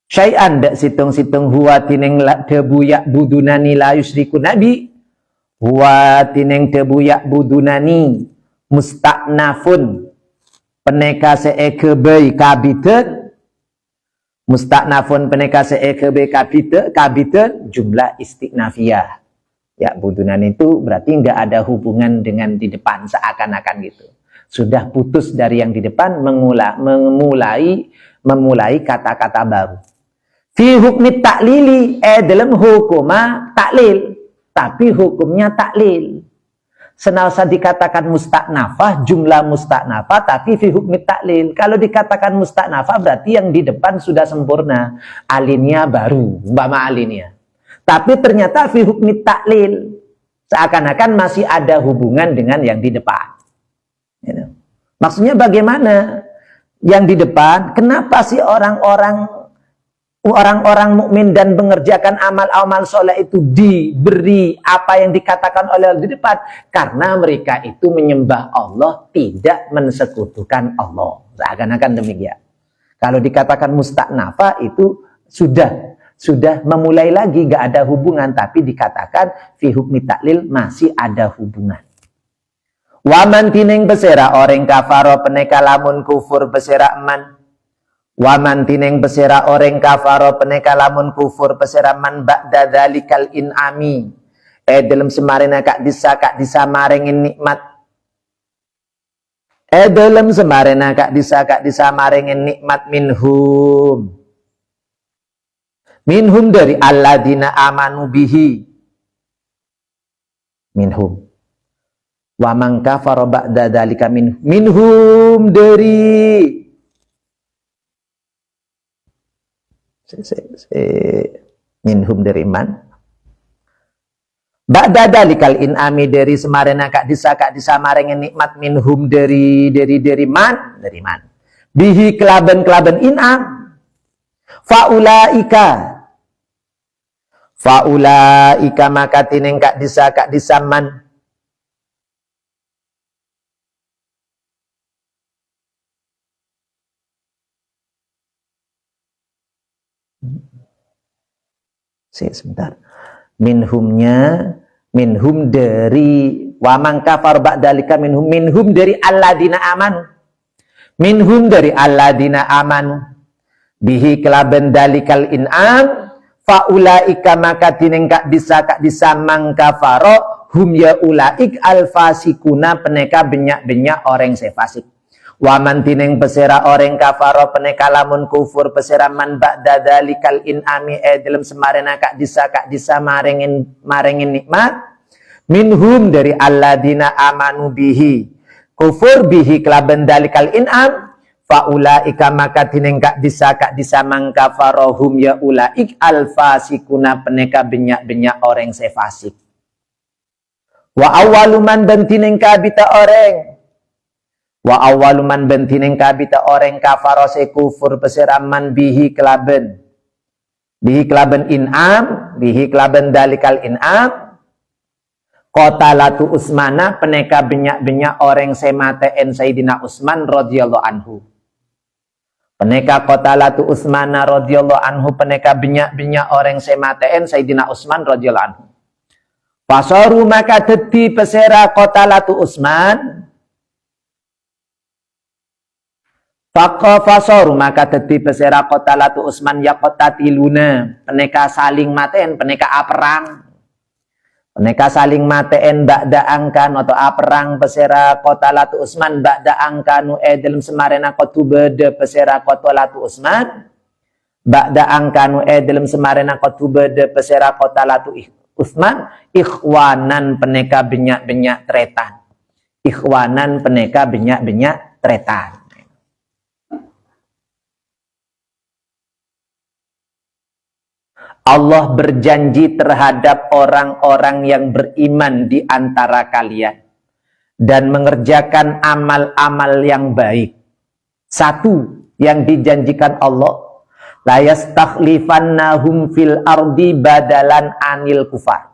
Syai'an dak situng-situng huwa tineng debu ya'budunani la yusriku nabi. Huwa tineng debu ya'budunani musta'nafun peneka seekebe kabiten. Musta'nafun peneka seekebe kabiten jumlah istiknafiyah. Ya'budunani itu berarti enggak ada hubungan dengan di depan, seakan-akan gitu. Sudah putus dari yang di depan, memulai kata-kata baru. Fi hukmi taklili dalam hukuma taklil, tapi hukumnya taklil. Senalsa dikatakan mustaknafah, jumlah mustaknafah, tapi fi hukmi taklil. Kalau dikatakan mustaknafah berarti yang di depan sudah sempurna, alinnya baru, umpama alinnya. Tapi ternyata fi hukmi taklil, seakan-akan masih ada hubungan dengan yang di depan. Maksudnya bagaimana? Yang di depan, kenapa sih orang-orang mukmin dan mengerjakan amal-amal soleh itu diberi apa yang dikatakan oleh Allah di depan? Karena mereka itu menyembah Allah, tidak mensekutukan Allah. Seakan-akan demikian. Kalau dikatakan mustaknafah itu sudah memulai lagi, gak ada hubungan, tapi dikatakan fi hukmi taklil masih ada hubungan. Waman tineng besera orang kafaro peneka lamun kufur besera man. Waman tineng besera orang kafaro peneka lamun kufur besera man ba'da dzalikal in'ami. Dalam semarina kak disa maringin nikmat. Dalam semarina kak disa maringin nikmat minhum. Minhum dari alladina amanu bihi. Minhum. Wa man kafara ba'da dzalika minhum dari minhum dari man. Ba'da dzalikal in'ami dari semarena kak disa marengen nikmat minhum dari man. Bihi kelaben in'am. Faulaika maka tineng kak disa man. Sebentar. Minhum dari wa man kafar ba'dalika minhum dari alladzina amanu. Minhum dari alladzina amanu. Bihi kelaben dalikal in'am faulaika maka tineng kak disa man kafaro hum ya ulaik alfasikuna peneka benyak orang sefasik. Waman tineng pesera orang kafaro peneka lamun kufur pesera man ba'da dalikal in'ami dalam semarena kak disa marengin nikmat minhum dari alladina amanu bihi kufur bihi kelaben dalikal in'am faulaika maka tineng kak disa man kafaro hum ya ulaik alfasikuna peneka benyak orang sefasik. Wa awaluman dan tineng kabita orang wa awaluman bentineng kabita orang kafaro se kufur peseraman bihi kelaben in'am bihi kelaben dalikal in'am qatalatu Usmana peneka benyak orang semateen Sayyidina Utsman radhiyallahu anhu. Peneka qatalatu Utsmana radhiyallahu anhu peneka benyak orang semateen Sayyidina Utsman radhiyallahu anhu. Fasaru maka dadi pesera qatalatu Utsman fasoru maka dadi pesera qatalatu Utsman ya qatatiluna peneka saling maten peneka aperang peneka saling maten ba'da angkan atau aperang pesera qatalatu Utsman ba'da angkanu dalam semarena qatubada pesera qatalatu Utsman ba'da angkanu dalam semarena qatubada pesera qatalatu Utsman ikhwanan peneka benyak tretan ikhwanan peneka benyak tretan. Allah berjanji terhadap orang-orang yang beriman di antara kalian dan mengerjakan amal-amal yang baik. Satu yang dijanjikan Allah, la yastakhlifannahum fil ardi badalan anil kufar.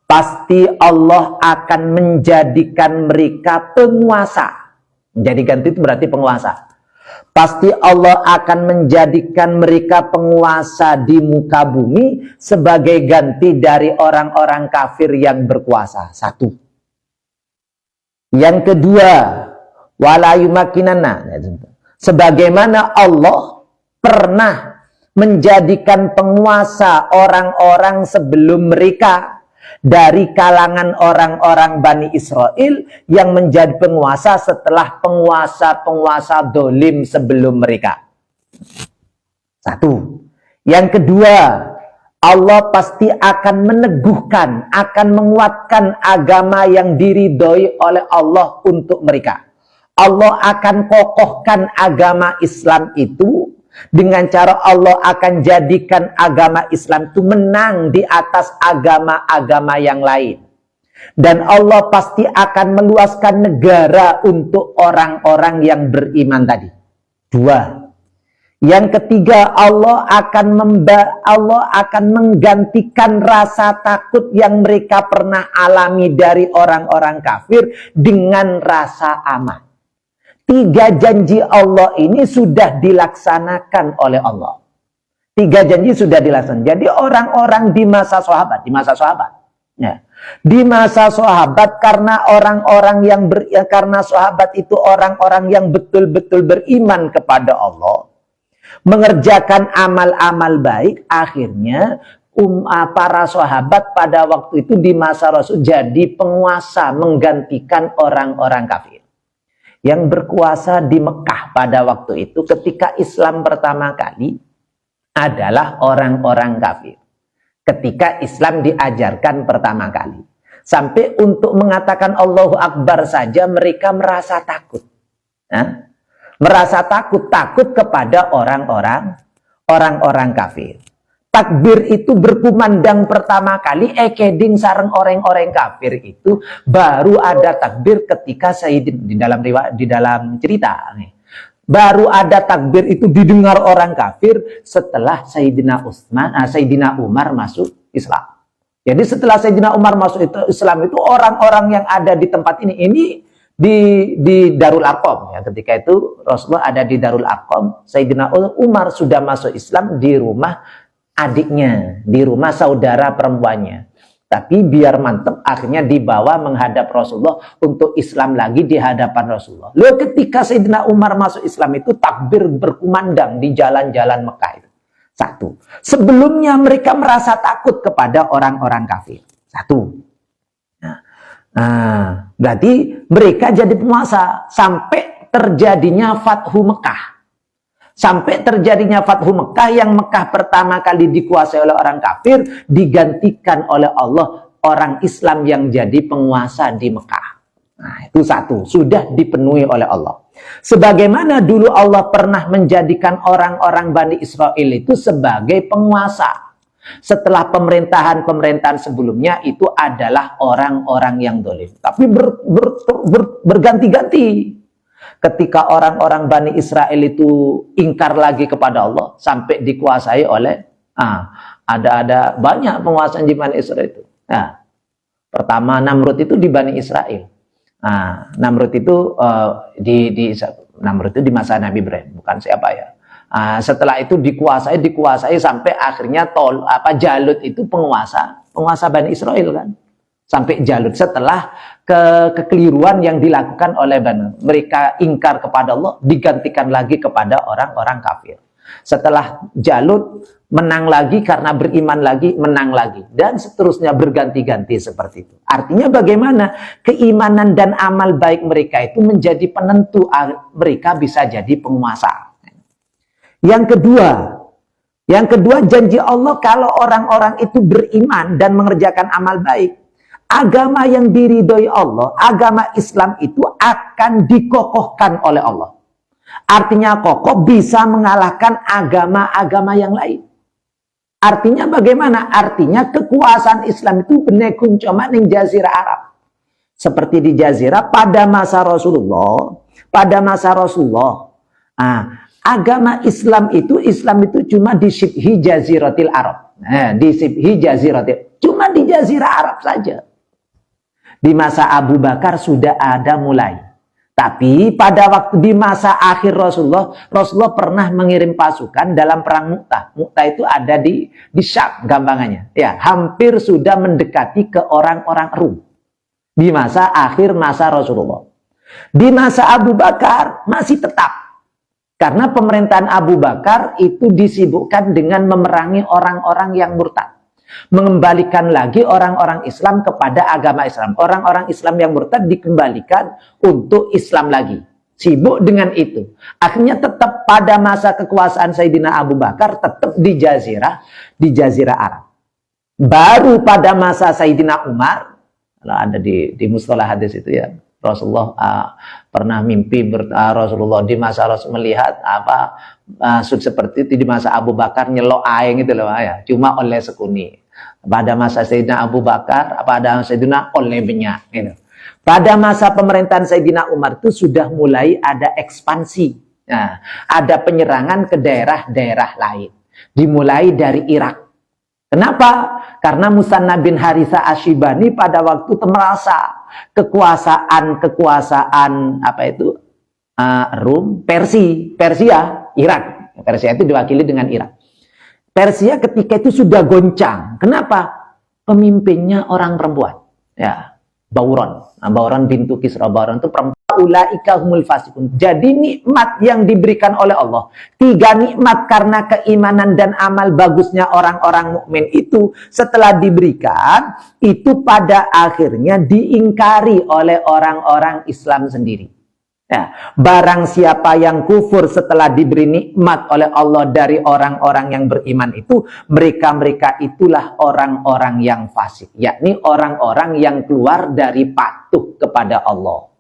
Pasti Allah akan menjadikan mereka penguasa. Menjadikan itu berarti penguasa. Pasti Allah akan menjadikan mereka penguasa di muka bumi sebagai ganti dari orang-orang kafir yang berkuasa. Satu. Yang kedua, wala yumakinanna. Sebagaimana Allah pernah menjadikan penguasa orang-orang sebelum mereka dari kalangan orang-orang Bani Israel yang menjadi penguasa setelah penguasa-penguasa dolim sebelum mereka. Satu. Yang kedua, Allah pasti akan meneguhkan, akan menguatkan agama yang diridhoi oleh Allah untuk mereka. Allah akan kokohkan agama Islam itu dengan cara Allah akan jadikan agama Islam itu menang di atas agama-agama yang lain. Dan Allah pasti akan meluaskan negara untuk orang-orang yang beriman tadi. Dua. Yang ketiga, Allah akan menggantikan rasa takut yang mereka pernah alami dari orang-orang kafir dengan rasa aman. Tiga janji Allah ini sudah dilaksanakan oleh Allah. Tiga janji sudah dilaksanakan. Jadi orang-orang di masa sahabat, ya. Di masa sahabat karena orang-orang yang karena sahabat itu orang-orang yang betul-betul beriman kepada Allah, mengerjakan amal-amal baik, akhirnya para sahabat pada waktu itu di masa Rasul jadi penguasa menggantikan orang-orang kafir. Yang berkuasa di Mekah pada waktu itu ketika Islam pertama kali adalah orang-orang kafir. Ketika Islam diajarkan pertama kali. Sampai untuk mengatakan Allahu Akbar saja mereka merasa takut. Merasa takut kepada orang-orang kafir. Takbir itu berkumandang pertama kali ekeding sareng orang-orang kafir itu baru ada takbir ketika Sayyidina di dalam cerita nih. Baru ada takbir itu didengar orang kafir setelah Sayyidina Umar masuk Islam. Jadi setelah Sayyidina Umar masuk Islam itu orang-orang yang ada di tempat ini di Darul Arqam ya. Ketika itu Rasulullah ada di Darul Arqam, Sayyidina Umar sudah masuk Islam di rumah adiknya, di rumah saudara perempuannya. Tapi biar mantep akhirnya dibawa menghadap Rasulullah untuk Islam lagi di hadapan Rasulullah. Lalu ketika Sayyidina Umar masuk Islam itu takbir berkumandang di jalan-jalan Mekah itu. Satu. Sebelumnya mereka merasa takut kepada orang-orang kafir. Satu. Berarti mereka jadi penguasa sampai terjadinya Fathu Mekah. Sampai terjadinya Fathu Mekah yang Mekah pertama kali dikuasai oleh orang kafir, digantikan oleh Allah orang Islam yang jadi penguasa di Mekah. Nah, itu satu, sudah dipenuhi oleh Allah. Sebagaimana dulu Allah pernah menjadikan orang-orang Bani Israel itu sebagai penguasa. Setelah pemerintahan sebelumnya itu adalah orang-orang yang dolim. Tapi berganti-ganti. Ketika orang-orang Bani Israel itu ingkar lagi kepada Allah sampai dikuasai oleh ada banyak penguasa di Bani Israel itu. Pertama Namrud itu di Bani Israel. Namrud itu Namrud itu di masa Nabi Ibrahim, bukan siapa ya. Setelah itu dikuasai sampai akhirnya Jalut itu penguasa Bani Israel kan. Sampai Jalut setelah kekeliruan yang dilakukan oleh mereka ingkar kepada Allah digantikan lagi kepada orang-orang kafir. Setelah Jalut menang lagi karena beriman lagi, menang lagi dan seterusnya berganti-ganti seperti itu. Artinya bagaimana keimanan dan amal baik mereka itu menjadi penentu mereka bisa jadi penguasa. Yang kedua janji Allah kalau orang-orang itu beriman dan mengerjakan amal baik, agama yang diridhoi Allah, agama Islam itu akan dikokohkan oleh Allah. Artinya kokoh bisa mengalahkan agama-agama yang lain. Artinya bagaimana? Artinya kekuasaan Islam itu benekun cuma di Jazirah Arab. Seperti di Jazirah pada masa Rasulullah. Agama Islam itu cuma di Shibhi Jaziratil Arab. Di Shibhi Jaziratil, cuma di Jazirah Arab saja. Di masa Abu Bakar sudah ada mulai. Tapi pada waktu di masa akhir Rasulullah pernah mengirim pasukan dalam perang Mu'tah. Mu'tah itu ada di Syam gampangannya. Ya, hampir sudah mendekati ke orang-orang Rum. Di masa akhir masa Rasulullah. Di masa Abu Bakar masih tetap. Karena pemerintahan Abu Bakar itu disibukkan dengan memerangi orang-orang yang murtad. Mengembalikan lagi orang-orang Islam kepada agama Islam. Orang-orang Islam yang murtad dikembalikan untuk Islam lagi. Sibuk dengan itu. Akhirnya tetap pada masa kekuasaan Sayyidina Abu Bakar tetap di Jazirah Arab. Baru pada masa Sayyidina Umar, kalau ada di mustalah hadis itu ya, Rasulullah pernah mimpi Rasulullah di masa Rasul melihat seperti itu di masa Abu Bakar nyelok air gitu loh ya, cuma oleh sekuni. Pada masa Sayyidina Abu Bakar, pada Sayyidina oleh banyak gitu. Pada masa pemerintahan Sayyidina Umar itu sudah mulai ada ekspansi. Nah, ada penyerangan ke daerah-daerah lain. Dimulai dari Irak. Kenapa? Karena Musanna bin Haritha Asyibani pada waktu itu merasa kekuasaan Rum, Persia, Irak. Persia itu diwakili dengan Irak. Persia ketika itu sudah goncang. Kenapa? Pemimpinnya orang perempuan. Ya, Bauron. Bauron bintu Kisra. Bauron itu perempuan. Ulaika humul fasikun. Jadi nikmat yang diberikan oleh Allah. 3 nikmat karena keimanan dan amal bagusnya orang-orang mukmin itu setelah diberikan, itu pada akhirnya diingkari oleh orang-orang Islam sendiri. Ya, barang siapa yang kufur setelah diberi nikmat oleh Allah dari orang-orang yang beriman itu, mereka-mereka itulah orang-orang yang fasik, yakni orang-orang yang keluar dari patuh kepada Allah.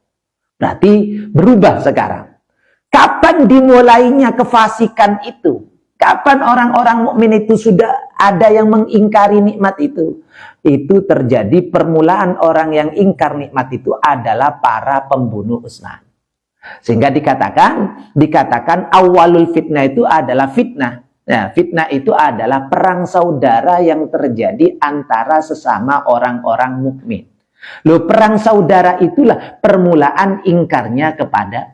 Berarti berubah sekarang. Kapan dimulainya kefasikan itu? Kapan orang-orang mukmin itu sudah ada yang mengingkari nikmat itu? Itu terjadi permulaan orang yang ingkar nikmat itu adalah para pembunuh Utsman. Sehingga dikatakan awalul fitnah itu adalah fitnah. Nah, fitnah itu adalah perang saudara yang terjadi antara sesama orang-orang mukmin. Loh, perang saudara itulah permulaan ingkarnya kepada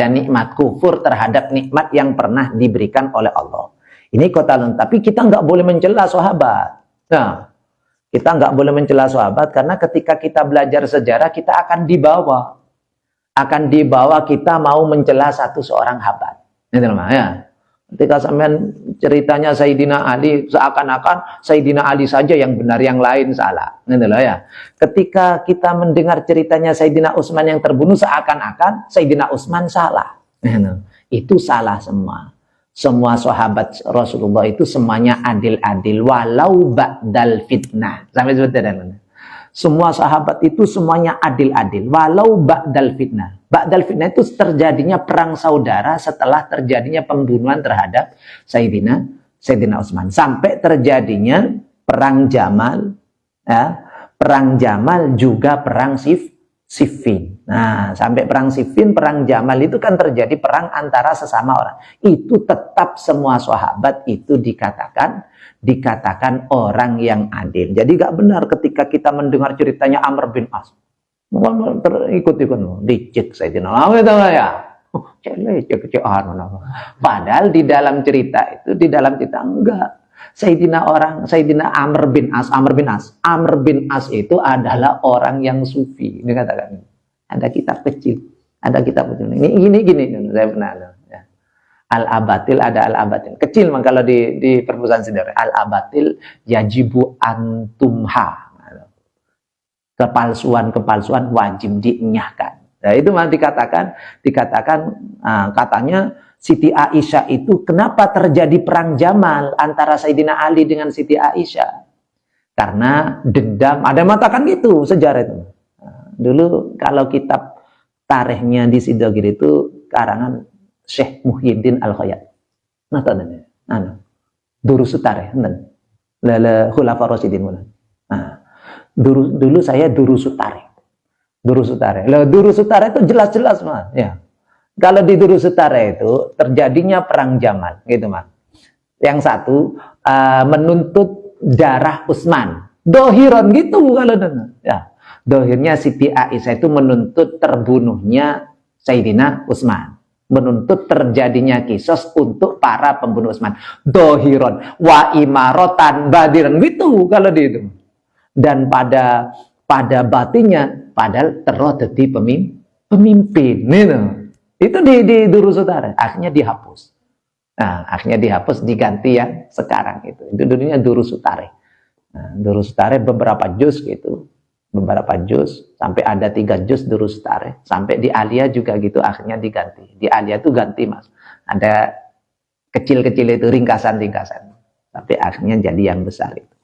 nikmat, kufur terhadap nikmat yang pernah diberikan oleh Allah. Ini kotalun. Tapi kita nggak boleh mencela sahabat. Nah, kita nggak boleh mencela sahabat karena ketika kita belajar sejarah kita akan dibawa kita mau mencela seorang sahabat. Gitu loh, ya. Ketika sampean ceritanya Sayyidina Ali, seakan-akan Sayyidina Ali saja yang benar, yang lain salah. Gitu loh, ya. Ketika kita mendengar ceritanya Sayyidina Utsman yang terbunuh, seakan-akan Sayyidina Utsman salah. Gitu. Itu salah semua. Semua sahabat Rasulullah itu semuanya adil-adil walau ba'dal fitnah. Sampai seperti itu. Semua sahabat itu semuanya adil-adil walau ba'dal fitnah. Ba'dal fitnah itu terjadinya perang saudara setelah terjadinya pembunuhan terhadap Sayyidina Utsman, sampai terjadinya perang Jamal, ya, perang Jamal juga perang Siffin. Nah, sampai perang Siffin, perang Jamal itu kan terjadi perang antara sesama orang. Itu tetap semua sahabat itu dikatakan orang yang adil. Jadi gak benar ketika kita mendengar ceritanya Amr bin As. Ikut-ikut, licik Sayyidina Ali itu ya. Padahal di dalam cerita enggak. Sayyidina Amr bin As itu adalah orang yang sufi. Ini katakan. Ada kitab kecil. Ini gini saya pernah ya. Al-abatil, ada al-abatil. Kecil mah kalau di perpustakaan sendiri. Al-abatil yajibu antumha. Kepalsuan wajib dinyahkan. Nah, itu mah dikatakan katanya Siti Aisyah itu kenapa terjadi perang Jamal antara Sayyidina Ali dengan Siti Aisyah? Karena dendam, ada yang mengatakan gitu sejarah itu. Nah, dulu kalau kitab tarikhnya di Sidogiri itu karangan Syekh Muhyiddin Al-Khayyat. Nah, tadi Durusut Tarikh, lele Khulafaur Rasyidin. Nah, dulu saya Durusut Tarikh. Durusut Tarikh itu jelas-jelas mah, ya. Kalau di Durusut Tarikh itu terjadinya perang Jamal, gitu mah. Yang satu menuntut darah Utsman, dohiron gitu kalau ya. Dohirnya Siti Aisyah itu menuntut terbunuhnya Sayyidina Utsman, menuntut terjadinya kisos untuk para pembunuh Utsman. Dohiron wa imarotan badiran gitu kalau di itu. Dan pada batinnya padahal terjadi pemimpin gitu. Itu di Durusut Tarikh, akhirnya dihapus. Nah, akhirnya dihapus diganti yang sekarang itu. Itu dulunya Durusut Tarikh. Nah, Durusut Tarikh beberapa juz gitu. Beberapa juz, sampai ada 3 juz Durusut Tarikh. Sampai di Alia juga gitu, akhirnya diganti. Di Alia itu ganti, Mas. Ada kecil-kecil itu ringkasan-ringkasan. Tapi akhirnya jadi yang besar itu.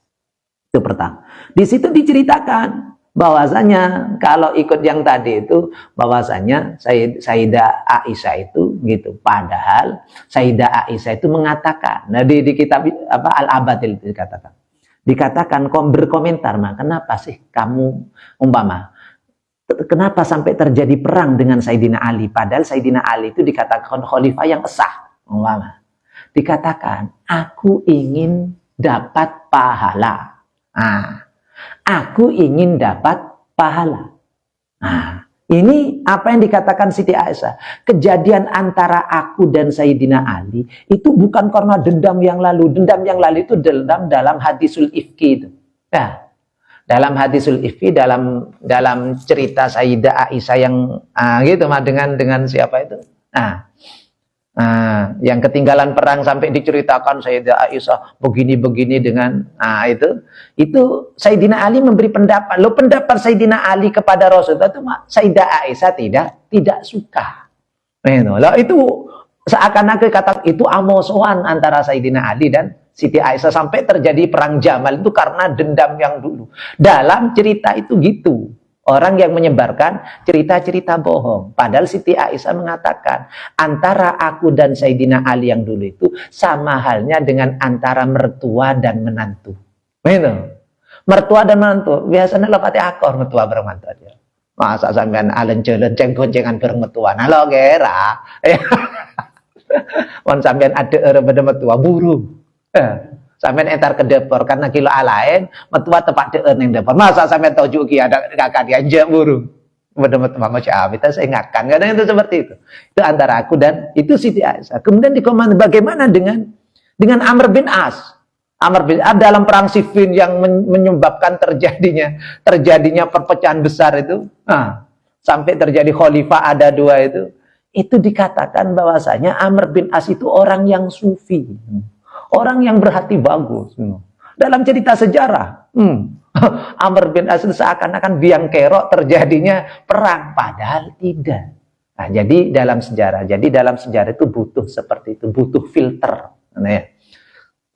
Itu pertama. Di situ diceritakan bahwasanya kalau ikut yang tadi itu bahwasanya Sayyidah Aisyah itu gitu. Padahal Sayyidah Aisyah itu mengatakan, nah di kitab Al-Abatil itu dikatakan berkomentar, mah kenapa sih kamu kenapa sampai terjadi perang dengan Sayyidina Ali, padahal Sayyidina Ali itu dikatakan khalifah yang sah. Dikatakan aku ingin dapat pahala. Aku ingin dapat pahala. Nah, ini apa yang dikatakan Siti Aisyah. Kejadian antara aku dan Sayyidina Ali itu bukan karena dendam yang lalu. Dendam yang lalu itu dendam dalam hadisul ifki itu. Nah, dalam hadisul ifki, dalam cerita Sayyidah Aisyah yang gitu mah dengan siapa itu? Nah, Nah, yang ketinggalan perang sampai diceritakan Sayyidah Aisyah begini-begini dengan itu Sayyidina Ali memberi pendapat. Lo pendapat Sayyidina Ali kepada Rasulullah itu Sayyidah Aisyah tidak suka. Nah, itu seakan-akan kata itu amosoan antara Sayyidina Ali dan Siti Aisyah sampai terjadi perang Jamal itu karena dendam yang dulu. Dalam cerita itu gitu. Orang yang menyebarkan cerita-cerita bohong. Padahal Siti Aisyah mengatakan, antara aku dan Sayyidina Ali yang dulu itu sama halnya dengan antara mertua dan menantu. Begitu. Mertua dan menantu. Biasanya lepati akor mertua bermantu aja. Masa sampean alen-jelen ceng-goncengan bermetua. Nah lo kira. Wan sampean ada pada mertua burung. Sampean entar ke depor karena kilo alain metua tepat deur ning depor. Masa sampean tahu juga ada kakak dia aja burung. Bener-bener macam apa saya ingatkan. Kadang itu seperti itu. Itu antara aku dan itu Siti Aisyah. Kemudian dikomando bagaimana dengan Amr bin As. Amr bin As dalam perang Siffin yang menyebabkan terjadinya perpecahan besar itu. Nah, sampai terjadi khalifah ada dua itu dikatakan bahwasanya Amr bin As itu orang yang sufi. Orang yang berhati bagus. Dalam cerita sejarah, Amr bin As seakan-akan biang kerok terjadinya perang. Padahal tidak. Nah, jadi dalam sejarah itu butuh seperti itu. Butuh filter. Nah,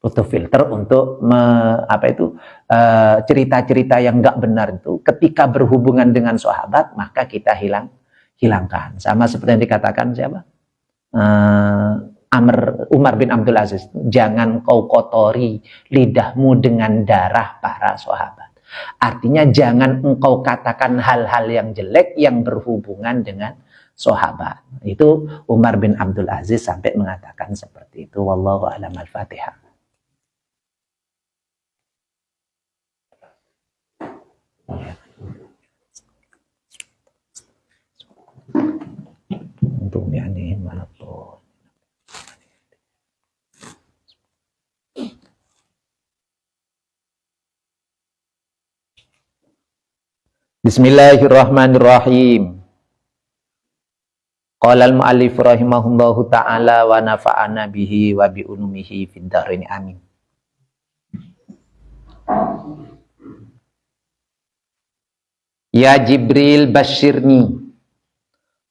butuh filter untuk cerita-cerita yang enggak benar itu. Ketika berhubungan dengan sahabat, maka kita hilangkan. Sama seperti yang dikatakan siapa? Umar bin Abdul Aziz, jangan kau kotori lidahmu dengan darah para sahabat. Artinya jangan engkau katakan hal-hal yang jelek yang berhubungan dengan sahabat. Itu Umar bin Abdul Aziz sampai mengatakan seperti itu. Wallahu a'lam. Al-Fatihah. Untuk ini mana tuh? Bismillahirrahmanirrahim. Qala al-mu'allif rahimahullahu ta'ala wa nafa'ana bihi wa bi ulumihi fid dharain amin. Ya Jibril basyirni.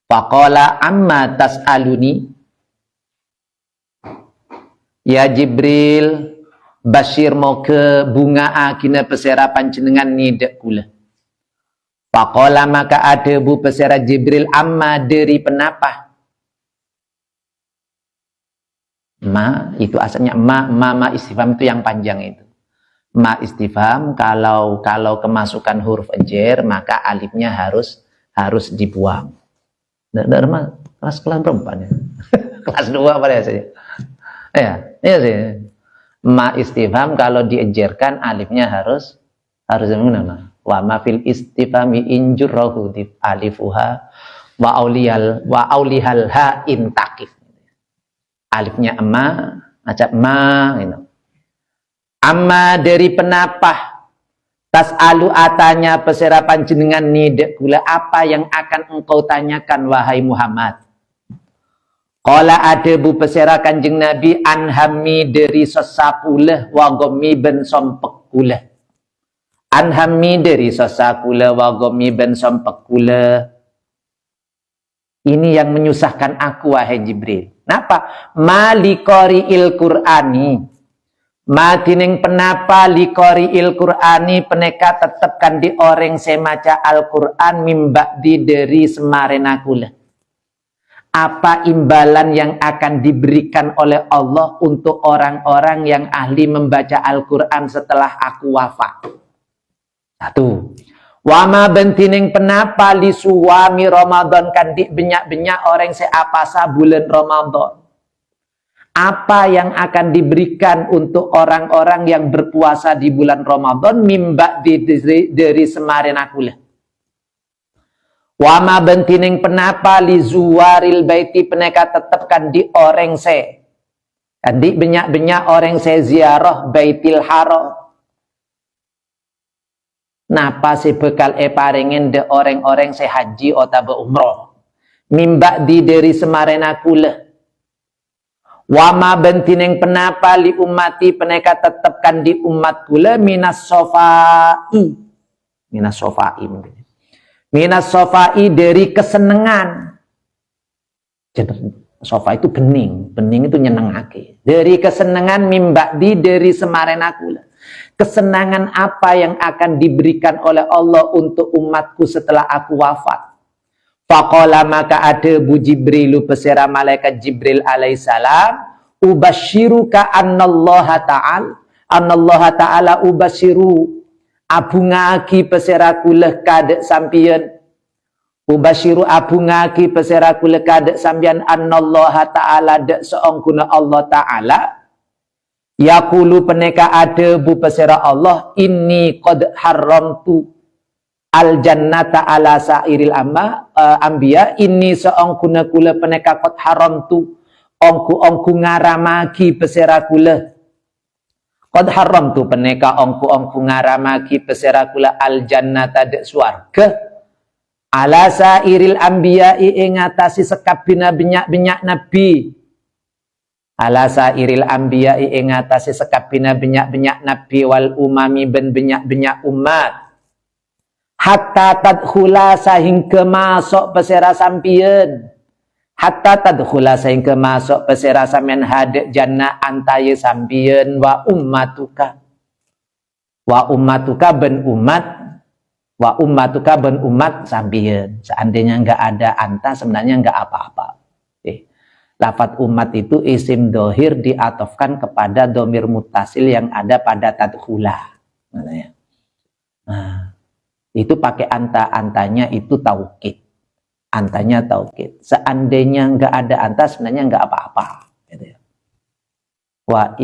Faqala amma tas'aluni. Ya Jibril basyir mau ke bunga akina pesera panjenengan ni dek kula. Faqala maka ada bu pesera Jibril amma dari penapa. Ma itu asalnya ma istifham itu yang panjang itu. Ma istifham kalau kemasukan huruf ejer maka alifnya harus dibuang. Dharma kelas berapa ya? Kelas 2 apa ya saja. Iya sih. Ma istifham kalau diejerkan alifnya harus mana? Wa ma fil istifhami injurrahu alifuha wa aulihal ha intakif. Alifnya amma macam gitu. Amma dari penapah tas'alu atanya peserapan jenengan nidek gula apa yang akan engkau tanyakan wahai Muhammad. Qala adebu pesera kanjeng Nabi anhammi dari sesapuleh wa gommi ben sompekulah. Anhammi dari sesapuleh wa gommi ben sompekulah. Ini yang menyusahkan aku wahai Jibril. Napa? Malikori il Qur'ani. Matining penapa likori il Qur'ani peneka tetapkan di orang semaca Al-Qur'an mimba'di dari semarenakulah. Apa imbalan yang akan diberikan oleh Allah untuk orang-orang yang ahli membaca Al-Quran setelah aku wafat? Satu. Wama bentining penapa li suwami Ramadan kan di benyak-benyak orang seapasa bulan Ramadan. Apa yang akan diberikan untuk orang-orang yang berpuasa di bulan Ramadan mimba dari semarenakulah. Wama bentining penapa li zuwaril baiti peneka tetapkan di orang se. Di benyak-benyak orang se ziarah baitil haro. Napa si bekal paringen de orang-orang se haji atau umroh. Mimba di dari semarenakulah. Wa ma bentineng penapa li ummati peneka tetapkan di umat kula minas sofai. Minas sofai mungkin. Minas sofai dari kesenangan. Sofa itu bening itu nyenengake. Dari kesenangan mimba'di dari semarena kula. Kesenangan apa yang akan diberikan oleh Allah untuk umatku setelah aku wafat. Faqala maka ada bu Jibrilu pesera malaikat Jibril alaihissalam ubasyiruka annallaha ta'ala ubasyiru abungaki pesera kulah kadek sampian ubasyiru abungaki pesera kulah kadek sampian annallaha ta'ala dek seongkuna Allah ta'ala yaqulu peneka ada bu pesera Allah inni qad haramtu al jannata ala sairil ambiya ini seongkuna kula peneka qad haramtu ongku ngaramaki pesera kula qad haramtu peneka ongku ngaramaki pesera kula al jannata dek swarga ala sairil ambiya ing ngatasi sekabina benyak nabi ala sairil ambiya ing ngatasi sekabina benyak nabi wal umami ben benyak umat hatta tadkhula sehingga masuk pesera sampian hatta tadkhula sehingga masuk pesera sampean hadek jannah antaye sampian wa ummatuka ben umat sampian. Seandainya enggak ada anta sebenarnya enggak apa-apa. Lafat umat itu isim dohir diatofkan kepada domir mutasil yang ada pada tadkhula. Itu pakai antanya itu taukid. Antanya taukid. Seandainya enggak ada anta sebenarnya enggak apa-apa. Gitu ya. Wa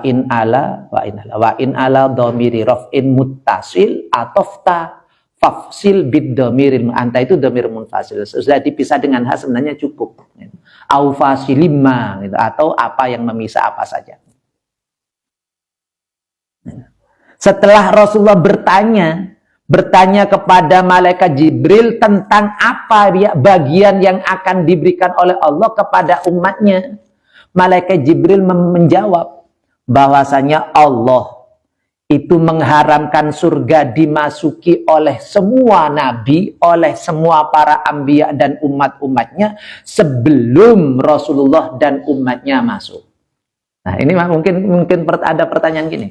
in ala dhamiri raf'in muttasil atofta fafsil bid dhamiril anta itu dhamir munfasil. Sudah dipisah dengan ha sebenarnya cukup. Au fasilimma gitu. Atau apa yang memisah apa saja. Setelah Rasulullah bertanya kepada malaikat Jibril tentang apa bagian yang akan diberikan oleh Allah kepada umatnya. Malaikat Jibril menjawab bahwasanya Allah itu mengharamkan surga dimasuki oleh semua nabi, oleh semua para anbiya dan umat-umatnya sebelum Rasulullah dan umatnya masuk. Nah, ini mungkin ada pertanyaan gini.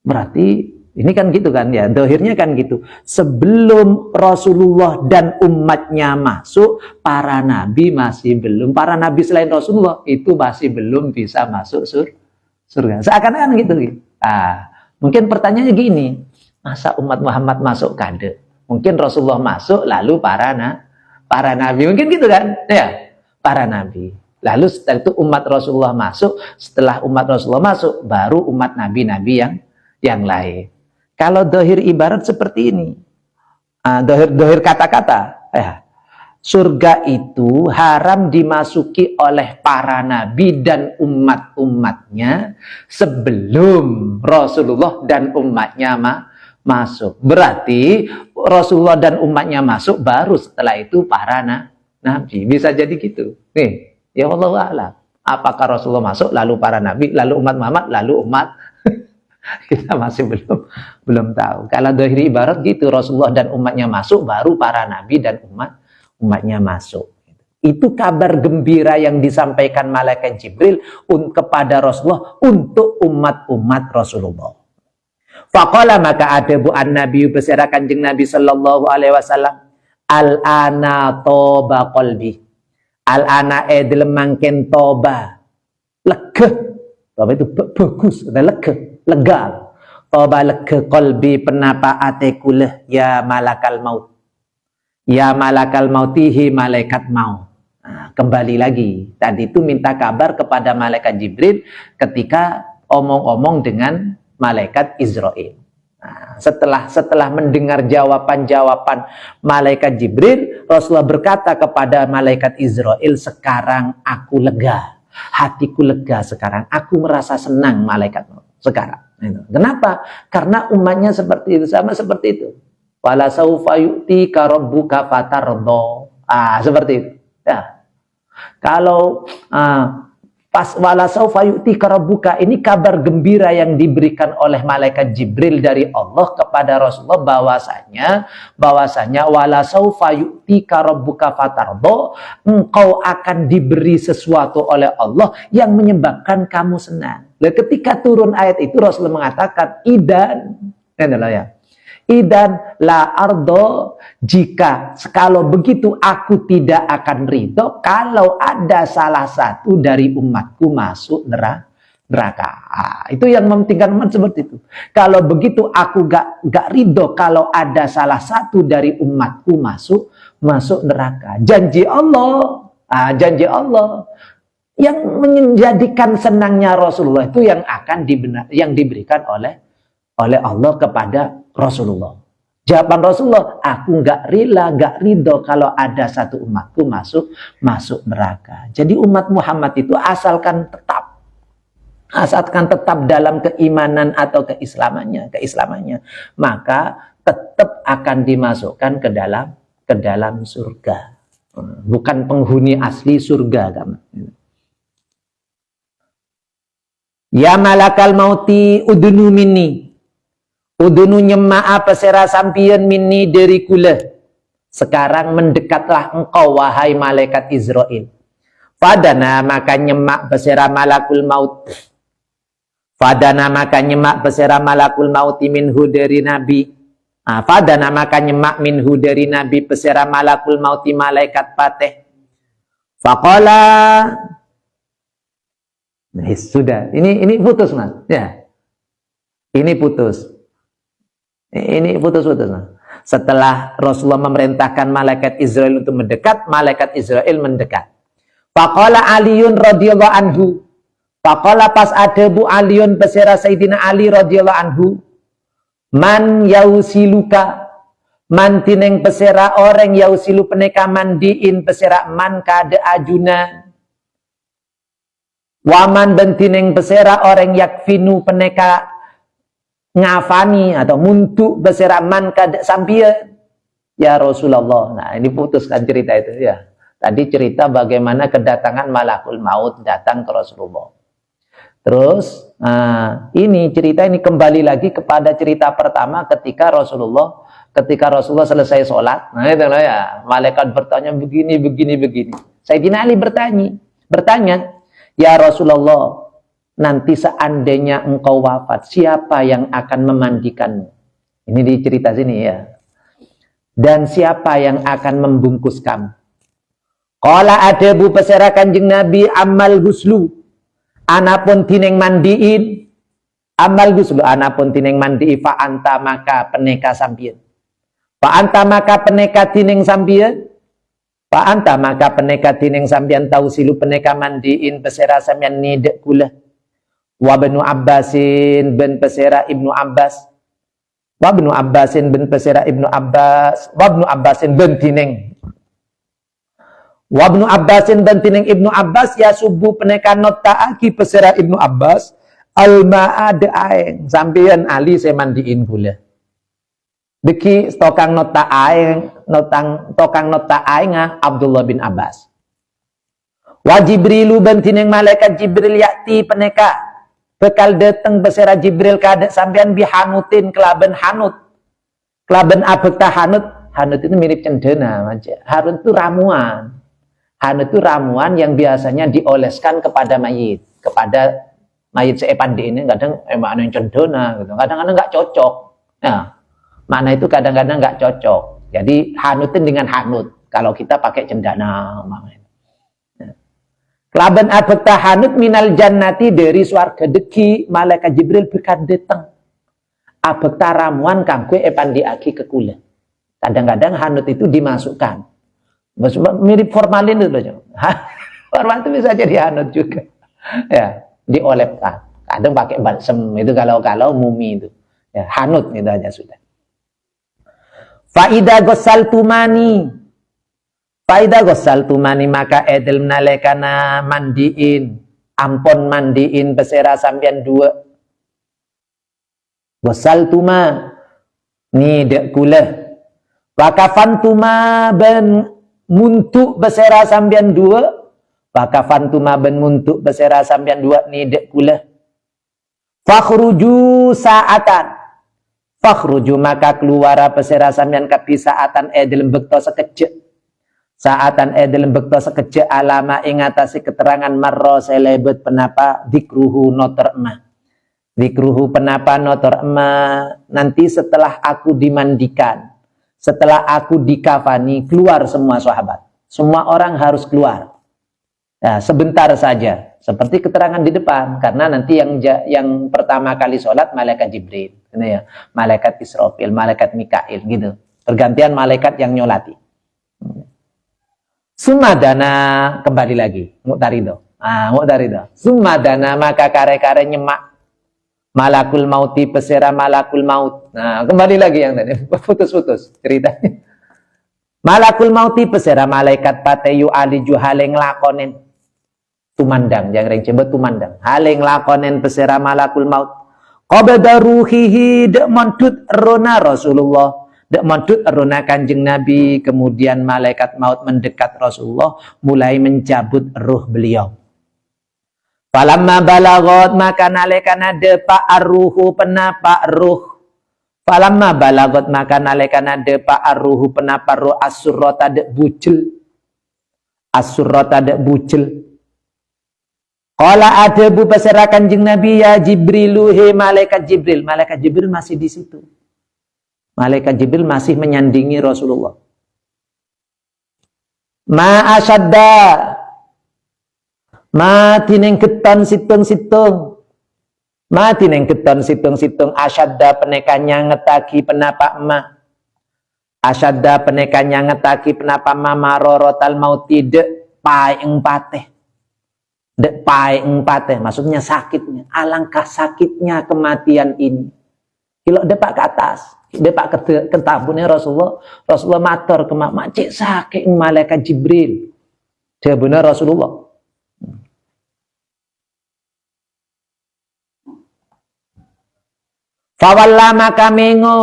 Berarti ini kan gitu kan ya, dohirnya kan gitu. Sebelum Rasulullah dan umatnya masuk, para nabi masih belum. Para nabi selain Rasulullah itu masih belum bisa masuk surga. Seakan-akan gitu. Mungkin pertanyaannya gini, masa umat Muhammad masuk kade? Mungkin Rasulullah masuk, lalu para nabi. Mungkin gitu kan? Ya, para nabi. Lalu setelah itu umat Rasulullah masuk. Setelah umat Rasulullah masuk, baru umat nabi-nabi yang lain. Kalau dohir ibarat seperti ini, dohir kata-kata, surga itu haram dimasuki oleh para nabi dan umat-umatnya sebelum Rasulullah dan umatnya masuk. Berarti Rasulullah dan umatnya masuk, baru setelah itu para nabi. Bisa jadi gitu. Nih, ya Allah a'lam. Apakah Rasulullah masuk, lalu para nabi, lalu umat Muhammad, lalu umat kita masih belum tahu. Kalau dohir ibarat gitu, Rasulullah dan umatnya masuk, baru para nabi dan umatnya masuk. Itu kabar gembira yang disampaikan malaikat Jibril kepada Rasulullah untuk umat-umat Rasulullah. Faqala maka ada bu an-nabi bersera kanjeng Nabi sallallahu alaihi wasallam, al-ana toba qalbi. Al-ana edlemangken toba. Lega. Toba itu bagus, lega. Toba lega qalbi penapa atekuleh ya malakal maut. Ya malakal mautihi malaikat maut. Nah, kembali lagi. Tadi itu minta kabar kepada malaikat Jibril ketika omong-omong dengan malaikat Israel. Nah, setelah mendengar jawaban-jawaban malaikat Jibril, Rasulullah berkata kepada malaikat Israel, sekarang aku lega. Hatiku lega sekarang. Aku merasa senang malaikat sekarang. Kenapa? Karena umatnya seperti itu. Sama seperti itu. Wala saufa yu'tika rabbuka fatardha. Seperti itu. Ya. Kalau pas wala saufa yu'tika rabbuka, ini kabar gembira yang diberikan oleh malaikat Jibril dari Allah kepada Rasulullah bahwasanya wala saufa yu'tika rabbuka fatardo, engkau akan diberi sesuatu oleh Allah yang menyebabkan kamu senang. Nah, ketika turun ayat itu Rasulullah mengatakan idan la ardo, jika kalau begitu aku tidak akan ridho kalau ada salah satu dari umatku masuk neraka. Itu yang mementingkan umat seperti itu. Kalau begitu aku gak ridho kalau ada salah satu dari umatku masuk neraka. Janji Allah yang menjadikan senangnya Rasulullah itu yang akan diberikan oleh Allah kepada Rasulullah. Jawaban Rasulullah, aku nggak rela, nggak ridho kalau ada satu umatku masuk neraka. Jadi umat Muhammad itu asalkan tetap dalam keimanan atau keislamannya, maka tetap akan dimasukkan ke dalam surga. Bukan penghuni asli surga, kan? Ya malakal mauti udunu minni, udunu nyema'a pesera sampian minni dari kula. Sekarang mendekatlah engkau wahai malaikat Israel. Fadana maka nyemak pesera malakul maut. Fadana maka nyemak pesera malakul mauti minhu dari Nabi. Fadana maka nyemak minhu dari Nabi pesera malakul mauti malaikat pateh. Faqala, nah, sudah, ini putus, Mas. Ya. Ini putus. Ini putus-putus, Mas. Setelah Rasulullah memerintahkan malaikat Israel untuk mendekat, malaikat Israel mendekat. Faqala Aliun radhiyallahu anhu. Faqala pas ada Bu Aliun pesera Sayyidina Ali radhiyallahu anhu. Man yausiluka, man tineng pesera orang yausilu peneka mandiin pesera man kada ajuna. Waman bentineng pesera orang yakfinu peneka ngafani atau muntu pesera man kada sampia ya Rasulullah. Nah, ini putuskan cerita itu ya. Tadi cerita bagaimana kedatangan malakul maut datang ke Rasulullah. Terus ini cerita ini kembali lagi kepada cerita pertama ketika Rasulullah selesai sholat. Nah itu ya, malaikat bertanya begini. Sayyidina Ali bertanya, ya Rasulullah, nanti seandainya engkau wafat, siapa yang akan memandikanmu? Ini di cerita sini ya. Dan siapa yang akan membungkus kamu? Qala adabu pesera Kanjeng Nabi amal huslu. Anapun tineng mandiin, amal guslu anapun tineng mandiin fa anta maka peneka sampian. Fa anta maka peneka tineng sampian. Fa anta maka peneka tineng sampian tau silu peneka mandiin pesera sampian nidek kula. Wa benu Abbasin ben pesera Ibnu Abbas. Wa benu Abbasin ben pesera Ibnu Abbas. Wa benu Abbasin ben tineng. Wabnu Abbasin dan tineng Ibnu Abbas ya subuh peneka nota'aki pesera Ibnu Abbas al-ma'ad aeng sampeyan Ali saya mandiin gula. Deki tokang nota aeng Abdullah bin Abbas. Wa Jibrilu dan tineng malaikat Jibril yakti peneka bekal dateng pesera Jibril kada sampeyan bihanutin kelaben hanut. Kelaben abekta hanut itu mirip cendana aja. Hanut itu ramuan. Hanut itu ramuan yang biasanya dioleskan kepada mayit seepandi ini kadang makna yang cendona gitu. Kadang-kadang nggak cocok. Nah, makna itu kadang-kadang nggak cocok. Jadi hanutin dengan hanut. Kalau kita pakai cendana maknanya. Nah. Kelaban abekta hanut minal jannati dari swarga deki malaikat Jibril berkat datang. Abekta ramuan kanggo epandi aki ke kula. Kadang-kadang hanut itu dimasukkan. Mirip formalin itu loh. Formalin itu bisa jadi hanut juga. Ya, diolepkan. Kadang pakai balsem itu kalau mumi itu. Ya, hanut itu aja sudah. Faida ghasaltumani maka edel menalekana mandiin ampon mandiin pesera sampian dua. Ghasaltuma ni dek kula. Wakafantuma ben muntu besera sambian dua Fakafantu maben muntuk pesera sampean dua ni dek kula. Fakhruju sa'atan. Fakhruju maka keluar pesera sampean kapi sa'atan dalam bekto sekejap. Saatan dalam bekto sekejap alama ingatasi keterangan marro selebet penapa dikruhu notor emah. Dikruhu penapa notor emah. Nanti setelah aku dimandikan, setelah aku dikafani, keluar semua sahabat. Semua orang harus keluar. Nah, sebentar saja. Seperti keterangan di depan. Karena nanti yang pertama kali sholat malaikat Jibril. Ini ya, malaikat Israfil, malaikat Mikail gitu. Pergantian malaikat yang nyolati. Sumadana kembali lagi. Muqtarido. Muqtarido. Sumadana maka kare-kare nyemak. Malakul mauti pesera malakul maut. Nah, kembali lagi yang tadi. Putus-putus ceritanya. Malakul mauti pesera malaikat pateyu aliju haleng lakonen. Tumandang, jangan coba tumandang. Haleng lakonen pesera malakul maut. Qabada ruhihi dek montut rona Rasulullah. Dek montut rona kanjeng Nabi. Kemudian malaikat maut mendekat Rasulullah. Mulai mencabut ruh beliau. Falamma balagot maka nalekana depa arruhu penapa ruh. Falamma balagot maka nalekana depa arruhu penapa ruh asurrota dek bucel. Asurrota dek bucel. Qala adabu pesera kanjeng Nabi ya Jibrilu he malaikat Jibril. Malaikat Jibril masih di situ. Malaikat Jibril masih menyandingi Rasulullah. Ma asyadda. Mati neng keton situng-situng. Mati neng keton situng-situng. Asyadda penekannya ngetaki penapa emak. Asyadda penekannya ngetaki penapa emak marorotal mauti dek paing pateh. Dek paing pateh, maksudnya sakitnya. Alangkah sakitnya kematian ini. Kalau depak ke atas, depak ke tabunnya Rasulullah. Rasulullah matur ke mak cik sakit malaikat Jibril. Dia benar Rasulullah. Fawalla maka mengo.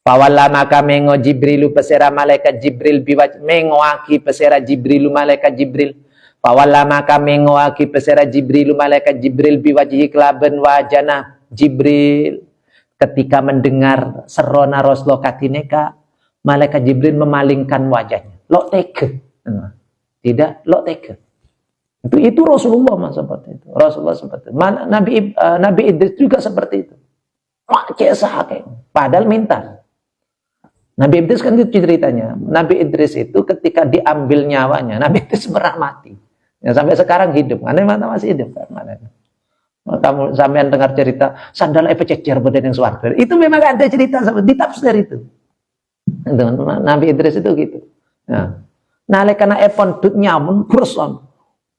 Fawalla maka mengo Jibrilu pesera malaikat Jibril biwaj mengo aki pesera Jibrilu malaikat Jibril. Fawalla maka mengoaki pesera Jibril malaikat Jibril biwajihi kelaben wajana Jibril ketika mendengar serona Rasulullah katineka malaikat Jibril memalingkan wajahnya. Lo teke. Tidak, lo teke. Itu Rasulullah seperti itu. Rasulullah seperti itu. Nabi Idris juga seperti itu. Padahal minta. Nabi Idris kan itu ceritanya. Nabi Idris itu ketika diambil nyawanya, Nabi Idris merah mati. Ya, sampai sekarang hidup. Anda masih hidup kan? Kamu sampean dengar cerita sandal cecer badan yang suarga. Itu memang ada cerita di tafsir itu. Nabi Idris itu gitu. Nah, nalekana epon dut nyamun kurson.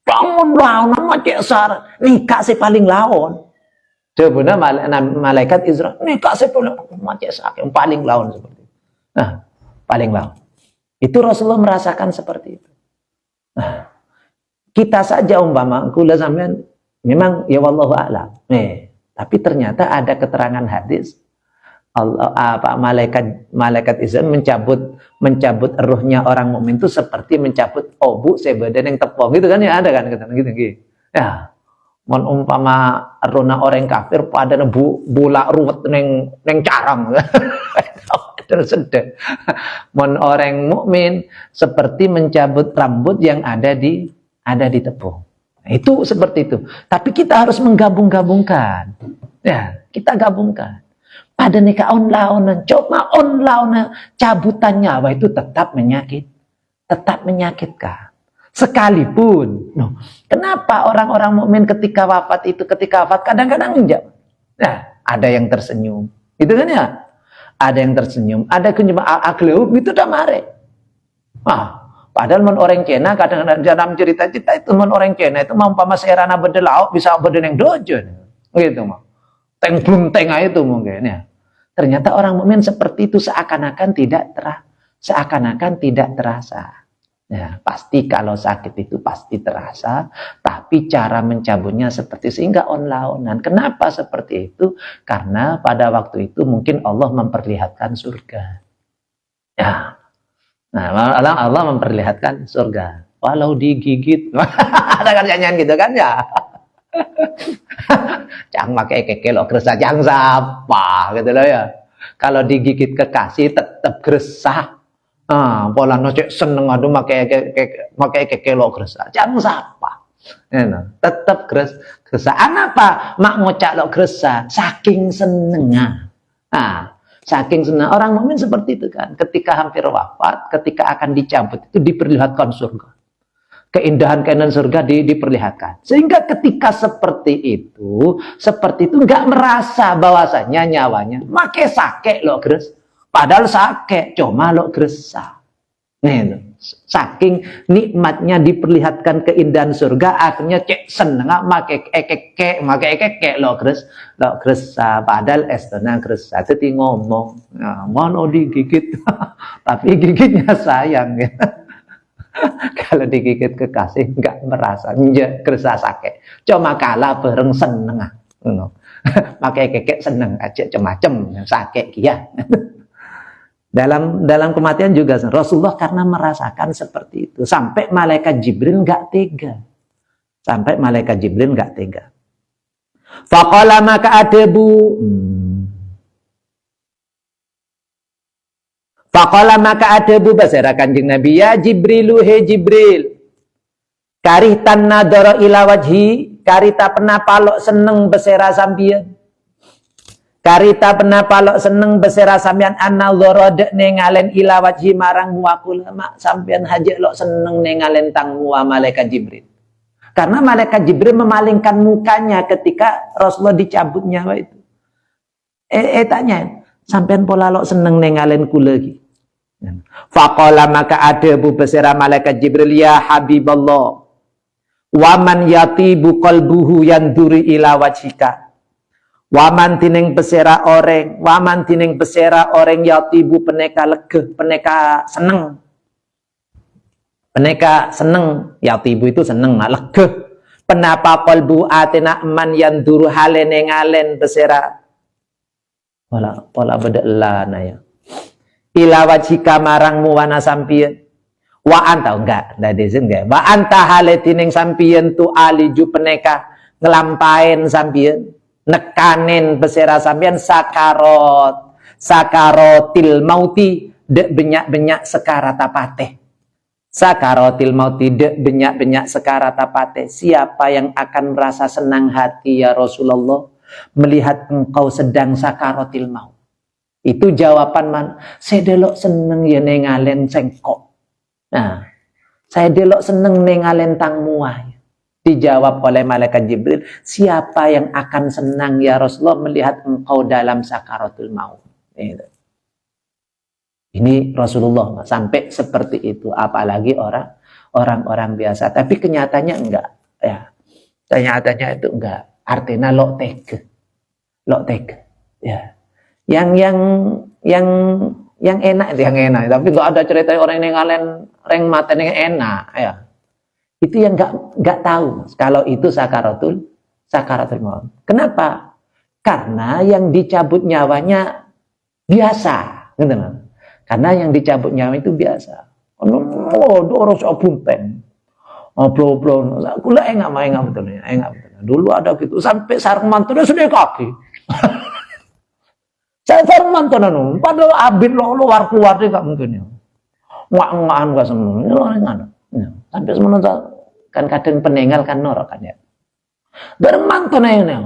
Bangun lawan macet sar. Nikah si paling lawan. Coba malaikat Israel nikah si paling macet sar yang paling lawan seperti itu. Nah, paling lawan. Itu Rasulullah merasakan seperti itu. Nah, kita saja umpama kula sampean memang ya wallahu a'lam. Tapi ternyata ada keterangan hadis malaikat Israel mencabut ruhnya orang mukmin itu seperti mencabut obu sebadan yang tepung gitu kan ya, ada kan gitu. Ya. Mon umpama rona orang kafir pada bola ruwet neng carang. Terus sedih. Mon orang mukmin seperti mencabut rambut yang ada di tepung. Nah, itu seperti itu. Tapi kita harus menggabung-gabungkan. Ya, kita gabungkan. Pada nikah on-launan, coba on-launan, cabutan nyawa itu tetap menyakitkan. Sekalipun, kenapa orang-orang mukmin ketika wafat kadang-kadang enggak. Nah, ada yang tersenyum. Gitu kan ya? Ada yang tersenyum, ada kunjung agleu itu udah mare. Padahal mon orang Cina kadang-kadang dalam cerita-cerita itu mon orang Cina itu mau umpama serana bedelau bisa beden yang dojon. Gitu mah. Teng blum teng itu mungkin ya. Ternyata orang mukmin seperti itu seakan-akan tidak terasa. Ya, pasti kalau sakit itu pasti terasa, tapi cara mencabutnya seperti sehingga on-launan. Kenapa seperti itu? Karena pada waktu itu mungkin Allah memperlihatkan surga. Ya. Nah, Allah memperlihatkan surga. walau digigit. Ada kan nyanyian gitu kan ya. Jangan pakai kekelok gresah, jangan sapa gitu loh ya. Kalau digigit kekasih tetap gresah. Pola nocek seneng aduh pakai kekelok gresah, jangan sapa. Tetap gresah. Apa? Mak ngocak lo gresah, saking senengnya. Saking senang orang mukmin seperti itu kan. Ketika hampir wafat, ketika akan dicabut itu diperlihatkan surga. Keindahan surga diperlihatkan. Sehingga ketika seperti itu nggak merasa bahwasanya nyawanya make sake lo gres. Padahal sake cuma lo gresah. Nih, saking nikmatnya diperlihatkan keindahan surga, akhirnya cek seneng make ekek lo gresah. Padahal estona gresah. Jadi ngomong, mau digigit, tapi gigitnya sayang gitu. Kalau digigit kekasih nggak merasa gresah sake, cuma kalah bareng seneng pakai kekek seneng aja macem sake kia. dalam kematian juga Rasulullah karena merasakan seperti itu sampai malaikat Jibril nggak tega, faqala maka adebu Faqala maka adabu basara Kanjeng Nabi, ya Jibrilu he Jibril. Karihtan nadara ila wajhi, karita pernah palok seneng besera sambian. Karita pernah palok seneng besera sambian annadzara nengalen ila wajhi marang muakula mak sambian haji lok seneng nengalen tang mua malaikat Jibril. Karena malaikat Jibril memalingkan mukanya ketika Rasulullah dicabut nyawa itu. Tanya, sampean pola lok seneng nengalen kula lagi. Faqala maka adabu besera malaikat Jibril, ya Habiballah, waman yatibu qalbuhu yanduri ila wajhika, waman tining besera orang yatibu peneka legeh, peneka seneng, yatibu itu seneng, legeh, penapa qalbu atina man yanduru halene ngalen besera pola bedelana ya ila wajhika marang muwana sampian wa anta enggak wa anta haletining sampian tu aliju peneka ngelampain sampian nekanin besera sampian sakarotil mauti dek benyak sekarata pateh, sakarotil mauti dek benyak sekarata pateh. Siapa yang akan merasa senang hati ya Rasulullah melihat engkau sedang sakarotil maut? Itu jawaban man. Saya delok seneng ya nengalen sengkok. Nah, saya delok seneng nengalen tang muah. Dijawab oleh malaikat Jibril, siapa yang akan senang ya Rasulullah melihat engkau dalam sakaratul maut? Ini Rasulullah sampai seperti itu, apalagi orang-orang biasa. Tapi kenyataannya enggak, ya. Kenyataannya itu enggak. Artinya lo tege, ya. Yang enak, tapi nggak ada cerita orang yang ngalen reng maten yang enak ya. Itu yang nggak tahu kalau itu sakaratul maut. Kenapa? Karena yang dicabut nyawanya biasa, gitu kan? Karena yang dicabut nyawa itu biasa. Orang bunten, blo, kula enggak betul. Dulu ada gitu sampai sarung mantunya sudah kaki. Saya firman tenan, padahal abid lo luar keluar dia gak mungkin ya. Ngan gak semuanya orang sampai semuanya kan kadang peninggal kan norok kan ya. Derman tenan ya.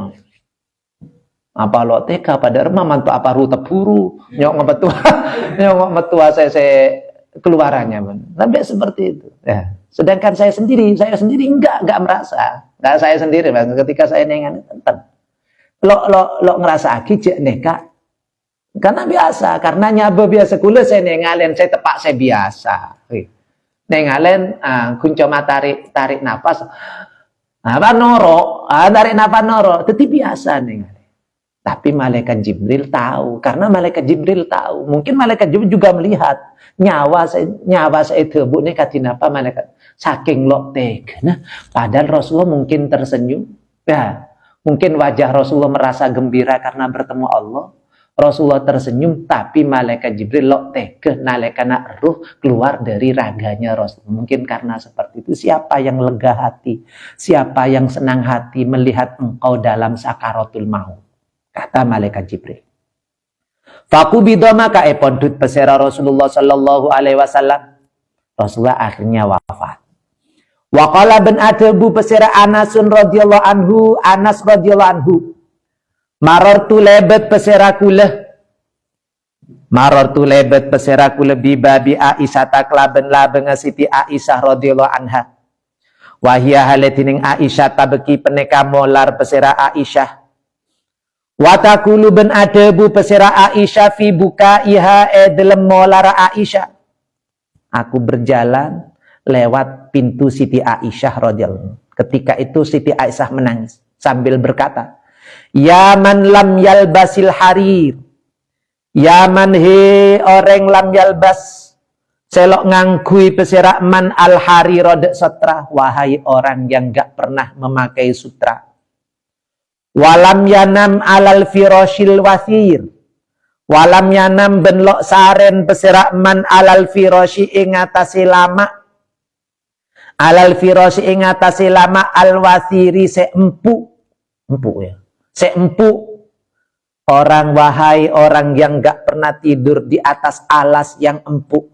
Apa lo teka pada remah mantu apa rute buru nyok metua saya keluarannya pun. Sampai seperti itu. Ya. Sedangkan saya sendiri enggak merasa. Enggak saya sendiri ketika saya nengan enten. Lo ngerasa aki neka. Karena biasa, karena nyaba biasa kula saya nengalen, saya tepak saya biasa. Nengalen kunco tarik nafas. Apa noro, tarik nafas noro, itu biasa nengalen. Tapi malaikat Jibril tahu, karena malaikat Jibril tahu. Mungkin malaikat Jibril juga melihat nyawa saya tebu nih katinapa malaikat saking lo tega. Nah, padahal Rasulullah mungkin tersenyum. Ya, mungkin wajah Rasulullah merasa gembira karena bertemu Allah. Rasulullah tersenyum, tapi malaikat Jibril lok tege nalekana ruh keluar dari raganya Rasul. Mungkin karena seperti itu. Siapa yang lega hati, siapa yang senang hati melihat engkau dalam sakaratul maut, kata malaikat Jibril. Fakubido maka pondut pesera Rasulullah sallallahu alaihi wasallam. Rasulullah akhirnya wafat. Waqala bin Adabu pesera Anasun radhiyallahu anhu, Anas radhiyallahu anhu. Marartu lebet peserakulah. Marartu lebet peserakulah bibabi Aisyah taklaben labeng Siti Aisyah radhiyallahu anha. Wahia haletining Aisyah tabeki peneka molar pesera Aisyah. Watakulu ben Adabu pesera Aisyah fi buka iha dalam molar Aisyah. Aku berjalan lewat pintu Siti Aisyah radhiyallahu. Ketika itu Siti Aisyah menangis sambil berkata, ya man lam yalbasil harir, ya man he orang lam yalbas selok ngangkui peserak man al harir rodek sutra, wahai orang yang gak pernah memakai sutra. Walam yanam alal firoshil wasir, walam yanam benlok saren peserak man alal firoshi ingatasi lama, alal firoshi ingatasi lama al wasiri seempuk, empuk ya. Seempuk orang, wahai orang yang gak pernah tidur di atas alas yang empuk.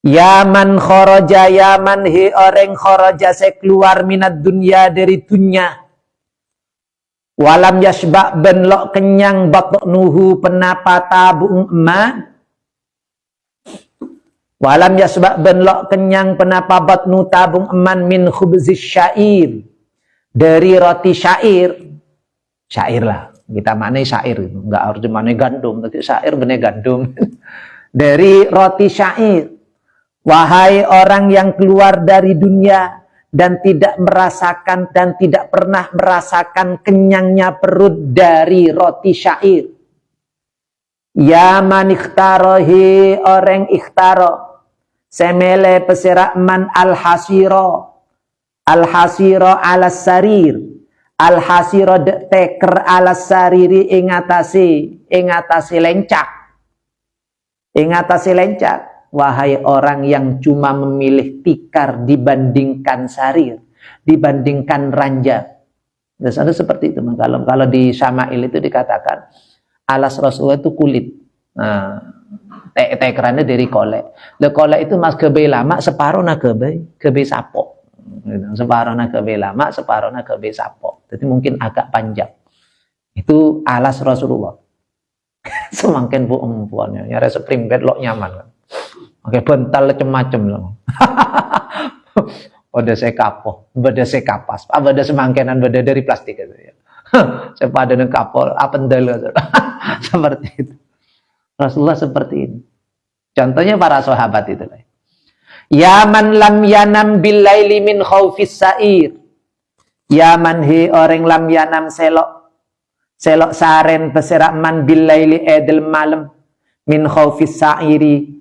Yaman khoroja, yaman he orang khoroja se keluar minat dunia dari dunia. Walam yashba benlok kenyang batnuhu penapa tabung eman. Walam yashba benlok kenyang penapa batnu tabung eman min khubzis syair, dari roti syair. Syair lah, kita maknai syair, nggak harus maknai gandum, tapi syair bener gandum. Dari roti syair, wahai orang yang keluar dari dunia dan tidak merasakan dan tidak pernah merasakan kenyangnya perut dari roti syair. Ya man ikhtarohi orang ikhtaro, semele peserak man al-hasiro alas sarir. Al-hasiro teker alas sariri ingatasi lencak. Ingatasi lencak. Wahai orang yang cuma memilih tikar dibandingkan sarir, dibandingkan ranjang. Ada seperti itu. Kalau di Syama'il itu dikatakan alas Rasulullah itu kulit. Nah, tekerannya dari kolek. Le kolek itu mas kebe lama separuh na kebe sapok. Separuh na kebe lama, separuh na kebe sapok. Jadi mungkin agak panjang. Itu alas Rasulullah. Semakin buang puannya. Nyari spring bed lo nyaman kan. Oke, bental macam-macam loh. Beda saya kapoh, beda saya kapas, beda semangkenan, beda dari plastik itu ya. Saya pada dengan kapol, apa ndel seperti itu. Rasulullah seperti ini. Contohnya para sahabat itu lah. Ya man lam yanam billaili min khaufis sa'ir. Ya man he orang lam yanam selok saren peserak man billaili edel malam min khaufis sa'iri,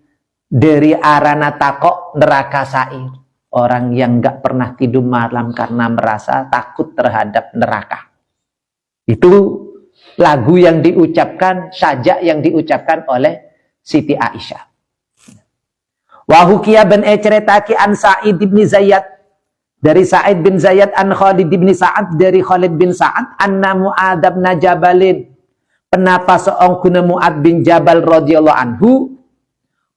dari arana takok neraka sa'ir. Orang yang gak pernah tidur malam karena merasa takut terhadap neraka. Itu lagu yang diucapkan, sajak yang diucapkan oleh Siti Aisyah. Wahukia bin ceritaki an Sa'id bin Zayyad, dari Sa'id bin Zayyad an Khalid bin Sa'ad, dari Khalid bin Sa'ad anna Mu'ad bin Jabalin, penapa seorang guna Mu'ad bin Jabal radhiyallahu anhu,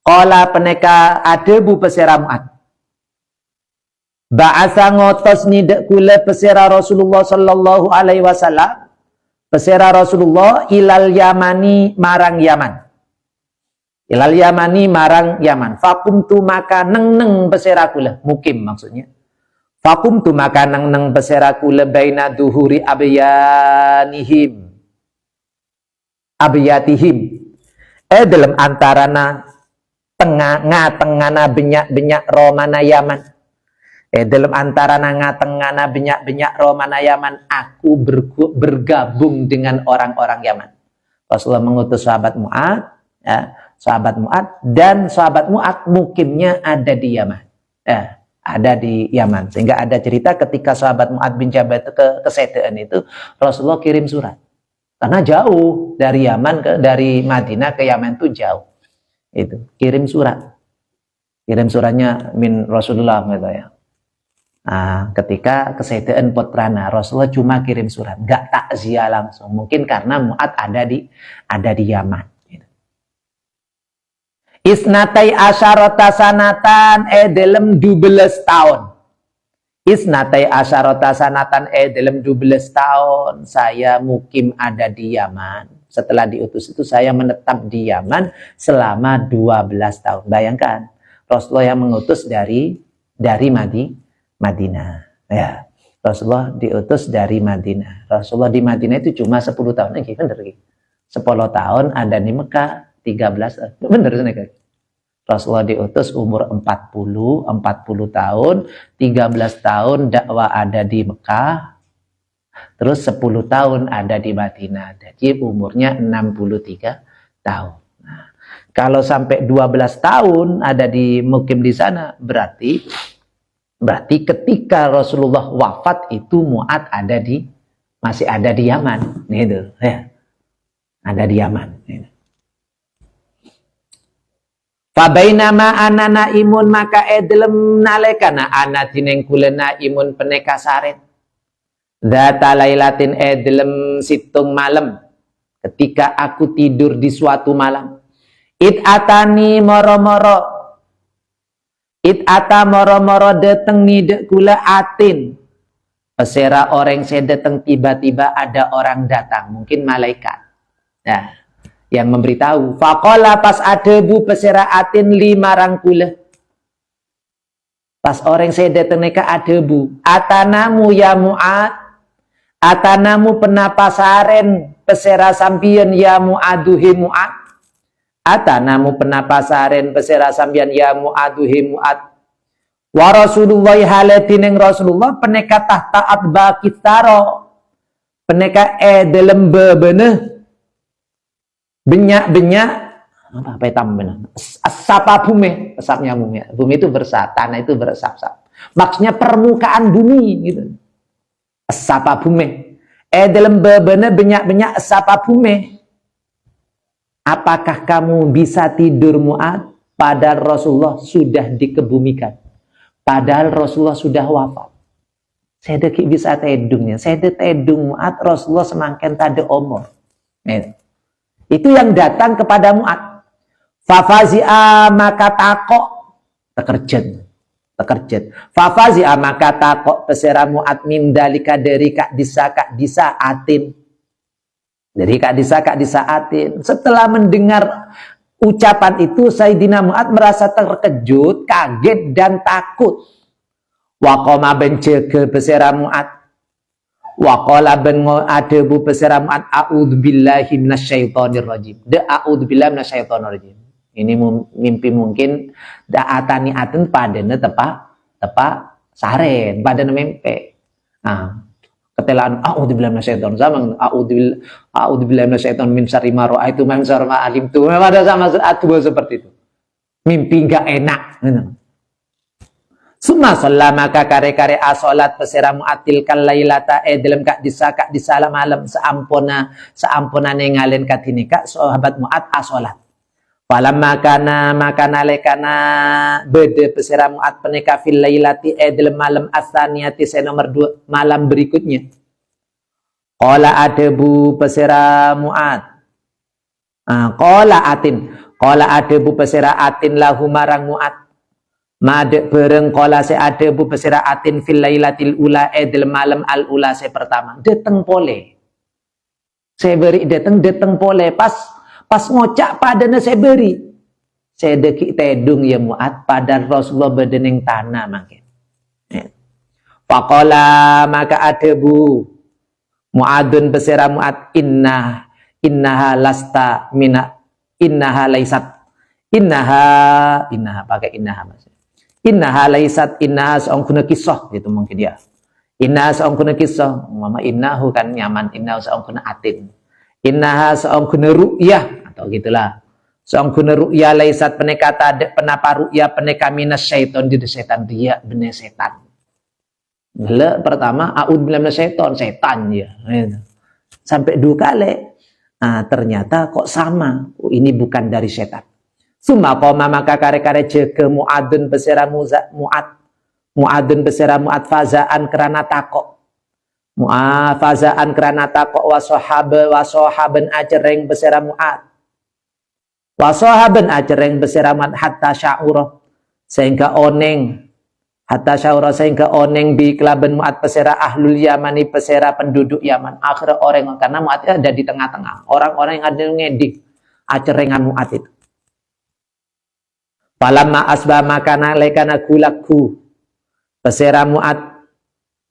qala peneka adebu pesera Mu'ad, ba'asa ngotos nidek kula pesera Rasulullah sallallahu alaihi wasallam, pesera Rasulullah ilal Yamani marang Yaman. Ilal Yamani marang Yaman. Fakumtu maka neng pesera kula, mukim maksudnya. Fakumtu maka neng pesera kula baina duhuri abyanihim. Abyatihim. Dalam antarana tengah-tengahna benyak-benyak romana Yaman. Dalam antarana ngatengana benyak-benyak romana Yaman, aku bergabung dengan orang-orang Yaman. Rasulullah mengutus sahabat Mu'ad, ya, sahabat Mu'ad, dan sahabat Mu'ad mukimnya ada di Yaman. Ya, ada di Yaman. Sehingga ada cerita ketika sahabat Mu'ad bin Jabal itu kesedean itu, Rasulullah kirim surat. Karena jauh dari dari Madinah ke Yaman itu jauh. Itu kirim surat. Kirim suratnya min Rasulullah gitu ya. Nah, ketika kesediaan putrana, Rasulullah cuma kirim surat, nggak takziah langsung. Mungkin karena Mu'ad ada di Yaman. Gitu. Isnatai asyarota sanatan dalam 12 tahun. Isnatai asyarota sanatan dalam 12 tahun saya mukim ada di Yaman. Setelah diutus itu saya menetap di Yaman selama 12 tahun. Bayangkan, Rasulullah yang mengutus dari Madinah. Ya. Rasulullah diutus dari Madinah. Rasulullah di Madinah itu cuma 10 tahun lagi, bener lagi. 10 tahun ada di Mekah, 13 bener kan? Rasulullah diutus umur 40 tahun, 13 tahun dakwah ada di Mekah, terus 10 tahun ada di Madinah. Jadi umurnya 63 tahun. Nah, kalau sampai 12 tahun ada di mukim di sana, berarti ketika Rasulullah wafat itu Mu'ad masih ada di Yaman, gitu ya. Ada di Yaman, gitu. Fabainama ana naimun maka edlem nalekana ana dineng kula naimun peneka saren. Data lailatin edlem situng malam. Ketika aku tidur di suatu malam. It'atani moro-moro. It'ata moro-moro deteng ngidek kula atin. Pesera orang saya datang tiba-tiba ada orang datang. Mungkin malaikat. Nah. Yang memberitahu, faqala pas adebu peseraatin 5 rangkula. Pas orang saya datang neka adebu, atanamu ya Mu'ad, atanamu penapasaren pesera sambian ya Mu'aduhi Mu'ad, atanamu penapasaren pesera sambian ya Mu'aduhi Mu'ad. Wa Rasulullah halatineng Rasulullah peneka tahta atba kitaro, peneka dalam bebeneh benyak apa hitam benar asapa bumi, asapnya bumi itu bersap, tanah itu bersap-sap, maksudnya permukaan bumi gitu, asapa bumi dalam bebene benyak asapa bumi. Apakah kamu bisa tidur Mu'ad padahal Rasulullah sudah dikebumikan, padahal Rasulullah sudah wafat? Saya bisa tedungnya, saya tedung Mu'ad Rasulullah semakin tade omor gitu. Itu yang datang kepada Mu'ad. Fafazi'a maka takok tekerjet. Fafazi'a maka takok pesera Mu'ad min dalika dari kak disa atin. Dari kak disa atin. Setelah mendengar ucapan itu Sayyidina Mu'ad merasa terkejut, kaget dan takut. Waqoma bencegel pesera Mu'ad. Wa qala ben adebu pesera Mu'ad a'udzubillahi minasyaitonir rajim. A'udzubillahi minasyaitonir rajim. Ini mimpi mungkin da'atani aten padane tepa saren, padane mimpi. Nah, ketelaan a'udzubillahi minasyaitonir zaman a'udzubillahi minasyaitonir min syarri ma ra'aitu man syarri ma alimtu. Ada sama seperti itu. Mimpi enggak enak gitu. Summa sholla maka kare-kare asolat pesera Mu'atil kalailata dalam kak disa malam seampuna nengalen katinika sahabat Mu'ad asolat. Falam maka nalekana bede pesera Mu'ad peneka fil lailati dalam malam asaniyati nomor 2 malam berikutnya. Qala adebu pesera Mu'ad. Qala adebu pesera atin lahu marang Mu'ad. Madek bareng kola se adebu pesera atin fil lailatil ula dalam malam al ula se pertama deteng pole saya beri deteng pole pas ngocak padane saya beri saya deki tedung ya Mu'ad pada Rasulullah bedeneng tanah makin faqala maka adebu Mu'adun pesera Mu'ad innaha lasta mina innaha laisat innaha pakai innaha mas. Innaha laisat innaha seongkuna kisah gitu mungkin dia. Innaha seongkuna kisah, mama innahu kan nyaman, innahu seongkuna atin. Innaha seongkuna ru'yah atau gitulah. Seongkuna ru'yah laisat peneka tade penapa ru'yah peneka minas syaiton di setan dia bener setan. Pertama a'udzubillahi minasyaiton setan ya. Sampai 2 kali. Nah, ternyata kok sama. Oh, ini bukan dari setan. Summa qoma maka kare-kare jege Mu'adun besera Mu'adun besera Mu'ad fazaan kerana takok. Fazaan kerana takok wasohaben acereng besera Mu'ad. Wasohaben acereng besera Mu'ad hatta sya'ura sehingga oneng bi kelaben Mu'ad pesera ahlul Yamani pesera penduduk Yaman. Akhirnya orang, karena Mu'ad ada di tengah-tengah. Orang-orang yang ada ngedih acerengan Mu'ad itu. Falamma asbah maka nalekana gulaku pesera Mu'ad.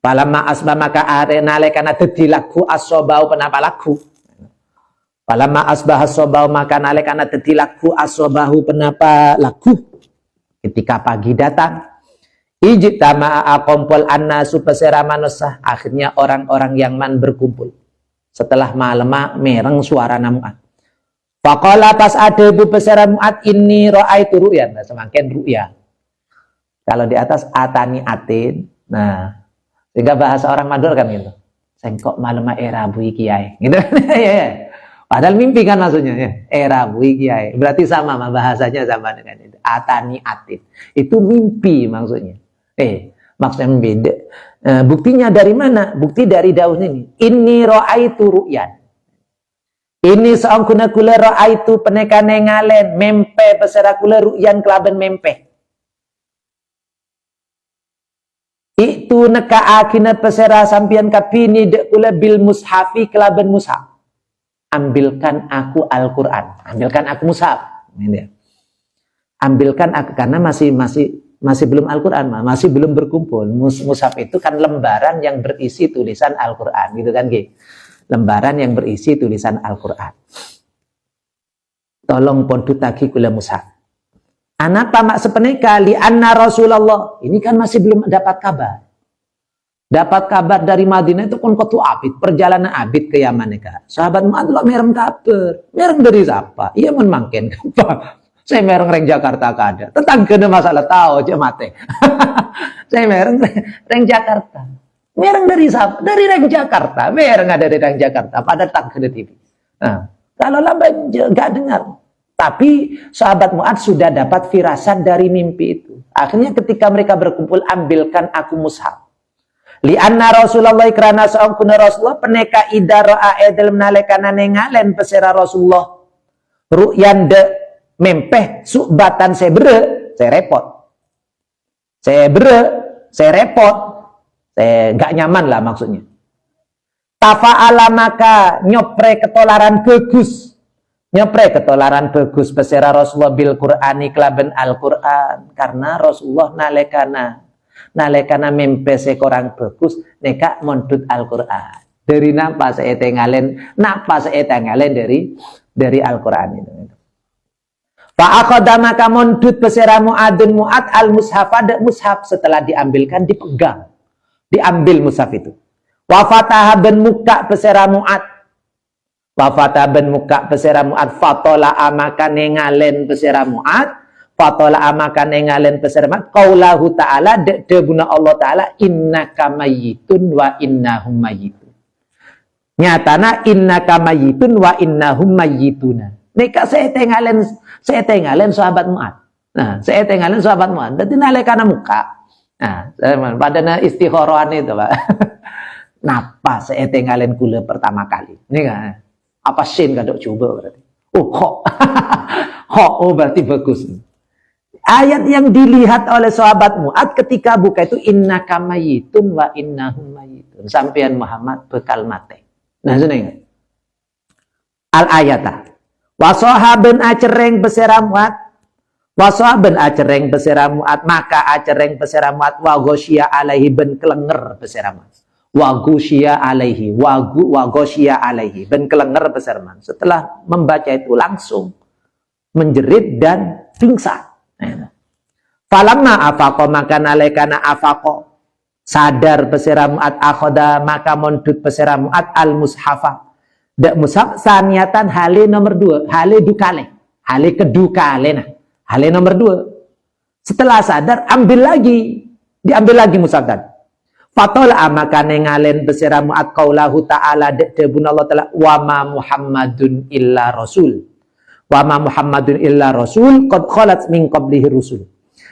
Falamma asbah maka nalekana dadi lagu asobau penapa lagu. Falamma asbah asobau maka nalekana dadi lagu asobahu penapa lagu. Ketika pagi datang ijtama'a kompol annasu pesera manusia. Akhirnya orang-orang yang berkumpul. Setelah malam mereng suara Mu'ad. Faqala pas ada ibu pesera Mu'ad ini ra'aitu ru'yan. Nah, semakin ru'ya. Kalau di atas atani atin. Nah, sehingga bahasa orang Madura kan gitu. Sengkok malam Rabu kiai. Gitu. Padahal mimpi kan maksudnya ya. Rabu kiai. Berarti sama bahasanya sama dengan itu. Atani atin. Itu mimpi maksudnya. Maksudnya beda. Buktinya dari mana? Bukti dari daun ini. Inni ra'aitu ru'yan. Ini seorang kula ra'aitu penekane ngalen mempe pesera kula ru'yan kelaban mempe. Itu neka akina pesera sampian kapini dek kula bil mushafi kelaban mushaf. Ambilkan aku Al-Quran. Ambilkan aku mushaf. Ambilkan aku, karena masih belum Al-Quran, masih belum berkumpul. Mushaf itu kan lembaran yang berisi tulisan Al-Quran, gitu kan, Ki? Lembaran yang berisi tulisan Al-Quran. Tolong podutaki kula mushaf. Anapa mak sepeneka li anna Rasulullah. Ini kan masih belum dapat kabar. Dapat kabar dari Madinah itu kan kotu abid, perjalanan abid ke Yaman eka. Sahabat Mu'ad mereng kabar. Mereng dari siapa? Iya menmangken apa? Saya mereng reng Jakarta kada. Tetangga ada masalah tahu aja mate. Saya mereng reng Jakarta. Mereng dari siapa? Dari reng Jakarta. Mereng ada dari reng Jakarta. Pada tak ke TV. Nah, kalau lambat nggak dengar. Tapi sahabat Mu'ad sudah dapat firasat dari mimpi itu. Akhirnya ketika mereka berkumpul, ambilkan aku mushaf. Lianna Rasulullah ikrana sa'angkuna Rasulullah peneka idara'a edel menalekana nengalen pesera Rasulullah. Ru'yan de mempeh su'batan sebere, saya repot. Saya repot. Saya gak nyaman lah maksudnya. Tafa'ala maka nyopre ketolaran bagus. Nyopre ketolaran bagus pesera Rasulullah bil Qur'ani kelaben Al-Quran. Karena Rasulullah nalekana mempe sekorang bagus neka mondut Al-Quran. Dari napa saya tengalen dari Al-Quran itu. Fa'aqada maka mondut pesera Mu'adun Mu'ad al-mushaf mushaf setelah diambilkan dipegang. Diambil mushaf itu. Wa fataha ben muka pesera Mu'ad. Wa fataha ben muka pesera Mu'ad fatola maka nengalen pesera Mu'ad. Fatola amakan engalen pesermat qaulahu ta'ala debuna Allah ta'ala innaka mayyitun wa innahum mayyitun. Nyatana innaka mayyitun wa innahum mayyituna. Nika saya tengalen sahabat Mu'ad. Nah, saya tengalen sahabat Mu'ad. Dadi nalekana muka. Nah, padana istikharaan itu, Pak. Napa saya tengalen kula pertama kali. Nika apa sin kadok coba berarti. Oh, kok. Oh, berarti bagus. Ayat yang dilihat oleh sahabat Mu'ad ketika buka itu innaka mayyitun wa innahum mayyitun. Sampean Muhammad bekal mate. Nah, seneng. Al-ayata. Wa sahaben acereng besera Mu'ad. Wa sahaben acereng besera Mu'ad maka acereng besera Mu'ad wa ghosya alaihi ben kelenger besera Mu'ad. Wa ghosya alaihi wa ghosya alaihi ben kelenger besera Mu'ad. Setelah membaca itu langsung menjerit dan pingsan. Falamma afaqo maka nalekana afaqo sadar pesera Mu'ad akhoda maka mondut pesera Mu'ad al mushafa dak mushaf saniatan hale nomor 2 hale dukale hale kedukale nah hale nomor 2 setelah sadar diambil lagi mushaf dan Fatola amakane ngalen besira Mu'ad qaulahu ta'ala debun Allah ta'ala wa ma Muhammadun illa rasul. Wa ma Muhammadun illa rasul qad khalat min qablihi rusul.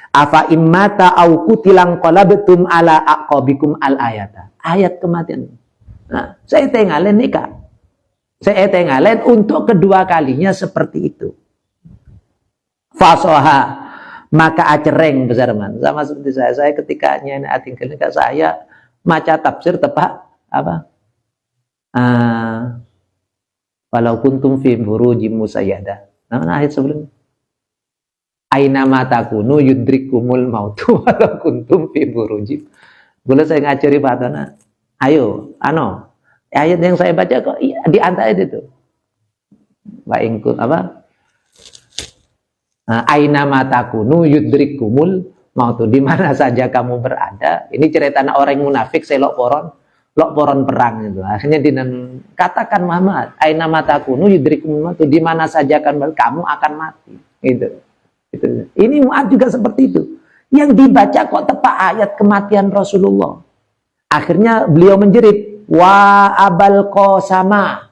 Afa immata au kutilang qalabtum ala aqabikum al ayata. Ayat kematian. Nah, saya tengalen nikah. Saya tengalen untuk kedua kalinya seperti itu. Fasoha maka acereng besar man. Sama seperti saya ketika nyanyi atingkel nikah saya maca tafsir tepak apa? Walau kuntum fi burujim musayyada. Nah, ayat sebelumnya. Aina matakunu yudrikumul mautu walau kuntum fi burujim. Boleh saya ngajari Fatona. Ayo, ayat yang saya baca kok di antara itu. Wa ingkut apa? Aina matakunu yudrikumul mautu, di mana saja kamu berada. Ini cerita anak orang munafik selok poron perang itu. Akhirnya katakan Muhammad, aina matakunu yudrikumul mautu, di mana saja kamu akan mati. Itu. Ini Mu'ad juga seperti itu. Yang dibaca kok tepat ayat kematian Rasulullah. Akhirnya beliau menjerit, wa abal qasamah,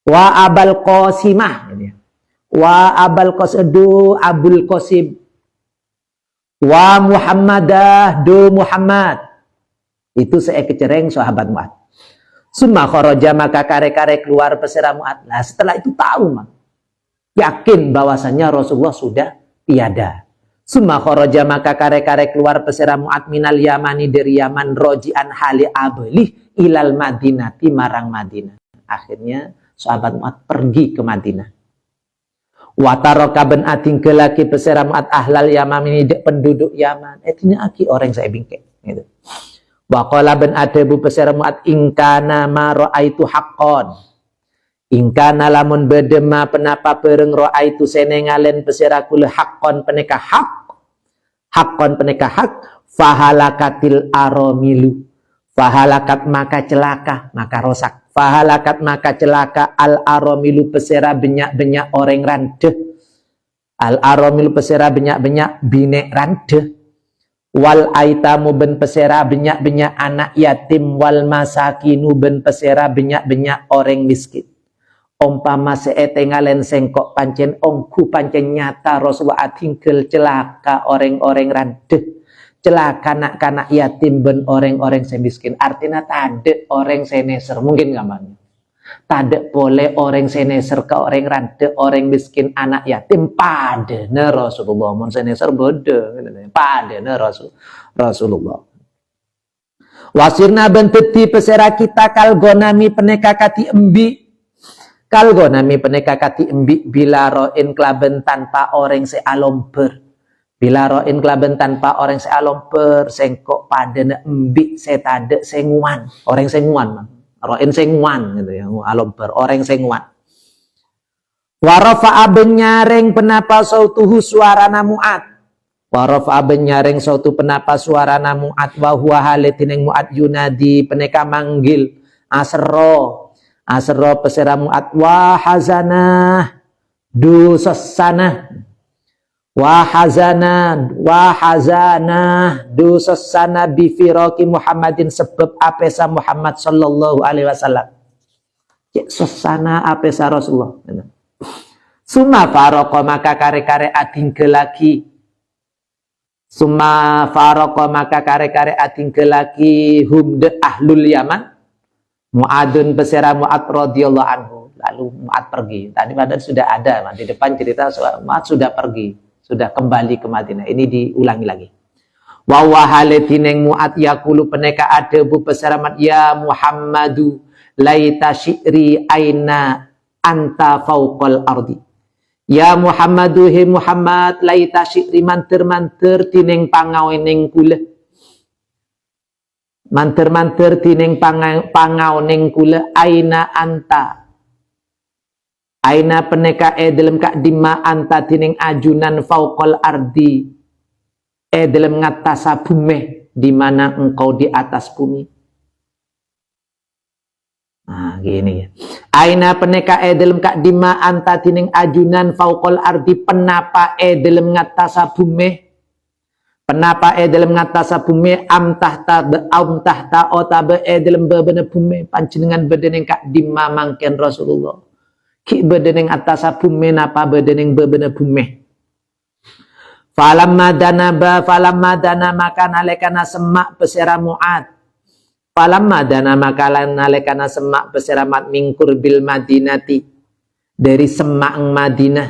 wa abal qasimah, wa abal qasdu abul qasim, wa Muhammadah do Muhammad. Itu saya kecereng sahabat Mu'ad. Summa kharaja maka kare-kare keluar pesera Mu'ad. Nah, setelah itu tahu yakin bahwasannya Rasulullah sudah tiada. Summa kharaja maka kare-kare keluar pesera Mu'ad minal Yamani dari Yaman roji'an hali ablih ilal Madinati marang Madinah. Akhirnya sahabat Mu'ad pergi ke Madinah. Wataraka ben ating kelaki pesera Mu'ad ahlal Yaman ini penduduk Yaman. Etinya aki orang saya bingkai. Gitu. Waqala ben adebu pesera Mu'ad ingkana ma ra'aitu haqqon. Ingkana lamun bedema penapa pereng ra'aitu senengalen pesera kula haqqon peneka hak. Haqqon peneka hak. Fahalakatil aromilu. Fahalakat maka celaka maka rosak. Fahalakat maka celaka al aromilu pesera benyak-benyak orang randeh. Al aromilu pesera benyak-benyak binek randeh. Wal aitamu ben pesera benyak-benyak anak yatim. Wal masakinu ben pesera benyak-benyak orang miskin. Umpama seetengalen sengkok pancen ongku pancen nyata Rasulullah atingkel celaka orang-orang randeh. Celaka anak-anak yatim ben orang-orang semiskin. Artinya tade orang seneser. Mungkin gambarnya. Tade boleh orang seneser ke orang rande, orang miskin, anak yatim. Padene Rasulullah. Mun seneser bodoh. Padene Rasulullah. Wasirna benteti pesera kita kalgonami penekakati embi. Kalgonami penekakati embi bila roin klaben tanpa orang sealomber. Bila roin klaben tanpa orang sealomper sengkok pada embik setade senguan orang senguan roin senguan gitu ya alomper orang senguan warafa aben nyareng penapa sautuhu suarana Mu'ad warafa aben nyareng sautu penapa suarana Mu'ad wa huwa haletineng Mu'ad yunadi peneka manggil asro pesera Mu'ad wa hazanah du sesana wahazana dosasana bifiraki Muhammadin sebab apesa Muhammad sallallahu alaihi wasallam. Sesana apesa Rasulullah. Summa farqa maka kare-kare atingkelaki. Summa farqa maka kare-kare atingkelaki humde ahlul Yaman. Mu'adun pesera Mu'ad radhiyallahu anhu. Lalu Mu'ad pergi. Tadi padahal sudah ada di depan cerita Mu'ad sudah pergi. Sudah kembali ke Madinah. Ini diulangi lagi. Wa wahaletineng Mu'ad yakulu peneka adebu peseramat ya Muhammadu laita syi'ri aina anta fauqal ardi. Ya Muhammadu he Muhammad laita syi'ri manter-manter tineng pangaweneng kula. Manter-manter tineng pangaweneng kula aina anta. Aina peneka dalam kak dima anta tining ajunan fauqal ardi dalam ngatasa bumi di mana engkau di atas bumi. Nah gini ya. Aina peneka dalam kak dima anta tining ajunan fauqal ardi penapa dalam ngatasa bumi Penapa dalam ngatasa bumi am tahta otabe dalam bebena bumi panjenengan bedeneng kak dimamangken Rasulullah. Ki bedeneng atasa bumi napa bedeneng bebena bumi. Falamma dana maka nalekana semak pesera Mu'ad. Falamma dana maka nalekana semak pesera mat mingkur bil Madinati. Dari semak Madinah.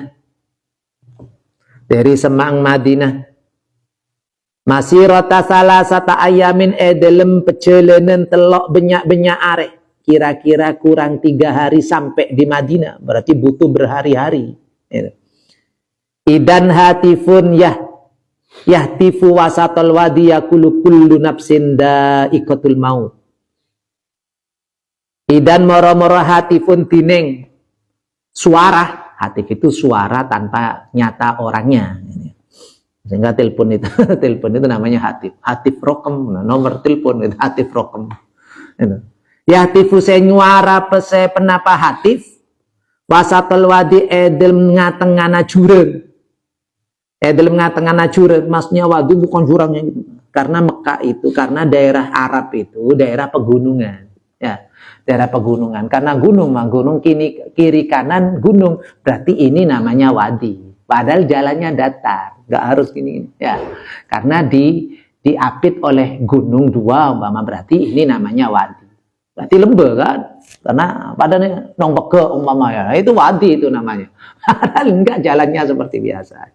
Dari semak Madinah. Masirata salasata ayamin dalam perjalanan telok benyak-benyak areh. Kira-kira kurang 3 hari sampai di Madinah. Berarti butuh berhari-hari. Idan hatifun yahtifu wasatul wadi yakulu kullu nafsin da'iqatul maut. Idan moro-moro hatifun dining suara. Hatif itu suara tanpa nyata orangnya. Sehingga telepon itu namanya hatif. Hatif rokem, nomor telepon itu hatif rokem. Yahtifu senyuara pese penapa hatif. Wasatul wadi edel ngatengana jurang. Edel ngatengana jurang, maksudnya wadi bukan jurangnya gitu. Karena Mekah itu, karena daerah Arab itu daerah pegunungan. Ya, daerah pegunungan. Karena gunung kiri kanan gunung, berarti ini namanya wadi. Padahal jalannya datar. Nggak harus gini ya, karena diapit oleh gunung 2 umpama, berarti ini namanya wadi. Berarti lembah kan, karena padahal nongpeke umpama ya, itu wadi itu namanya. Padahal enggak, jalannya seperti biasa.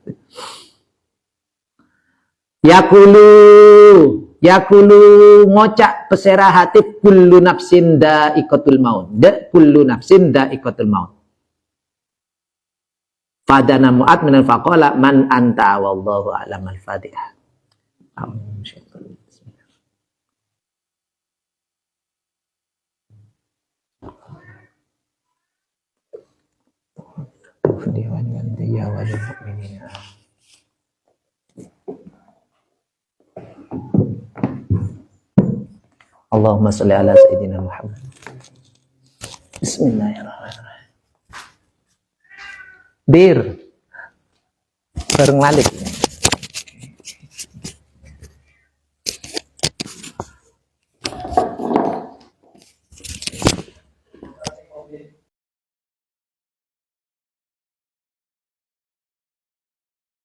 Yakulu ngocak pesera hatif kullu nafsin da'iqatul maut. Kullu nafsin da'iqatul maut. Fadana Mu'ad minal faqala man anta wallahu a'lam. Al-Fatihah. Allahumma sholli ala sayyidina Muhammad. Bismillahirrahmanirrahim. Bir bareng Malik.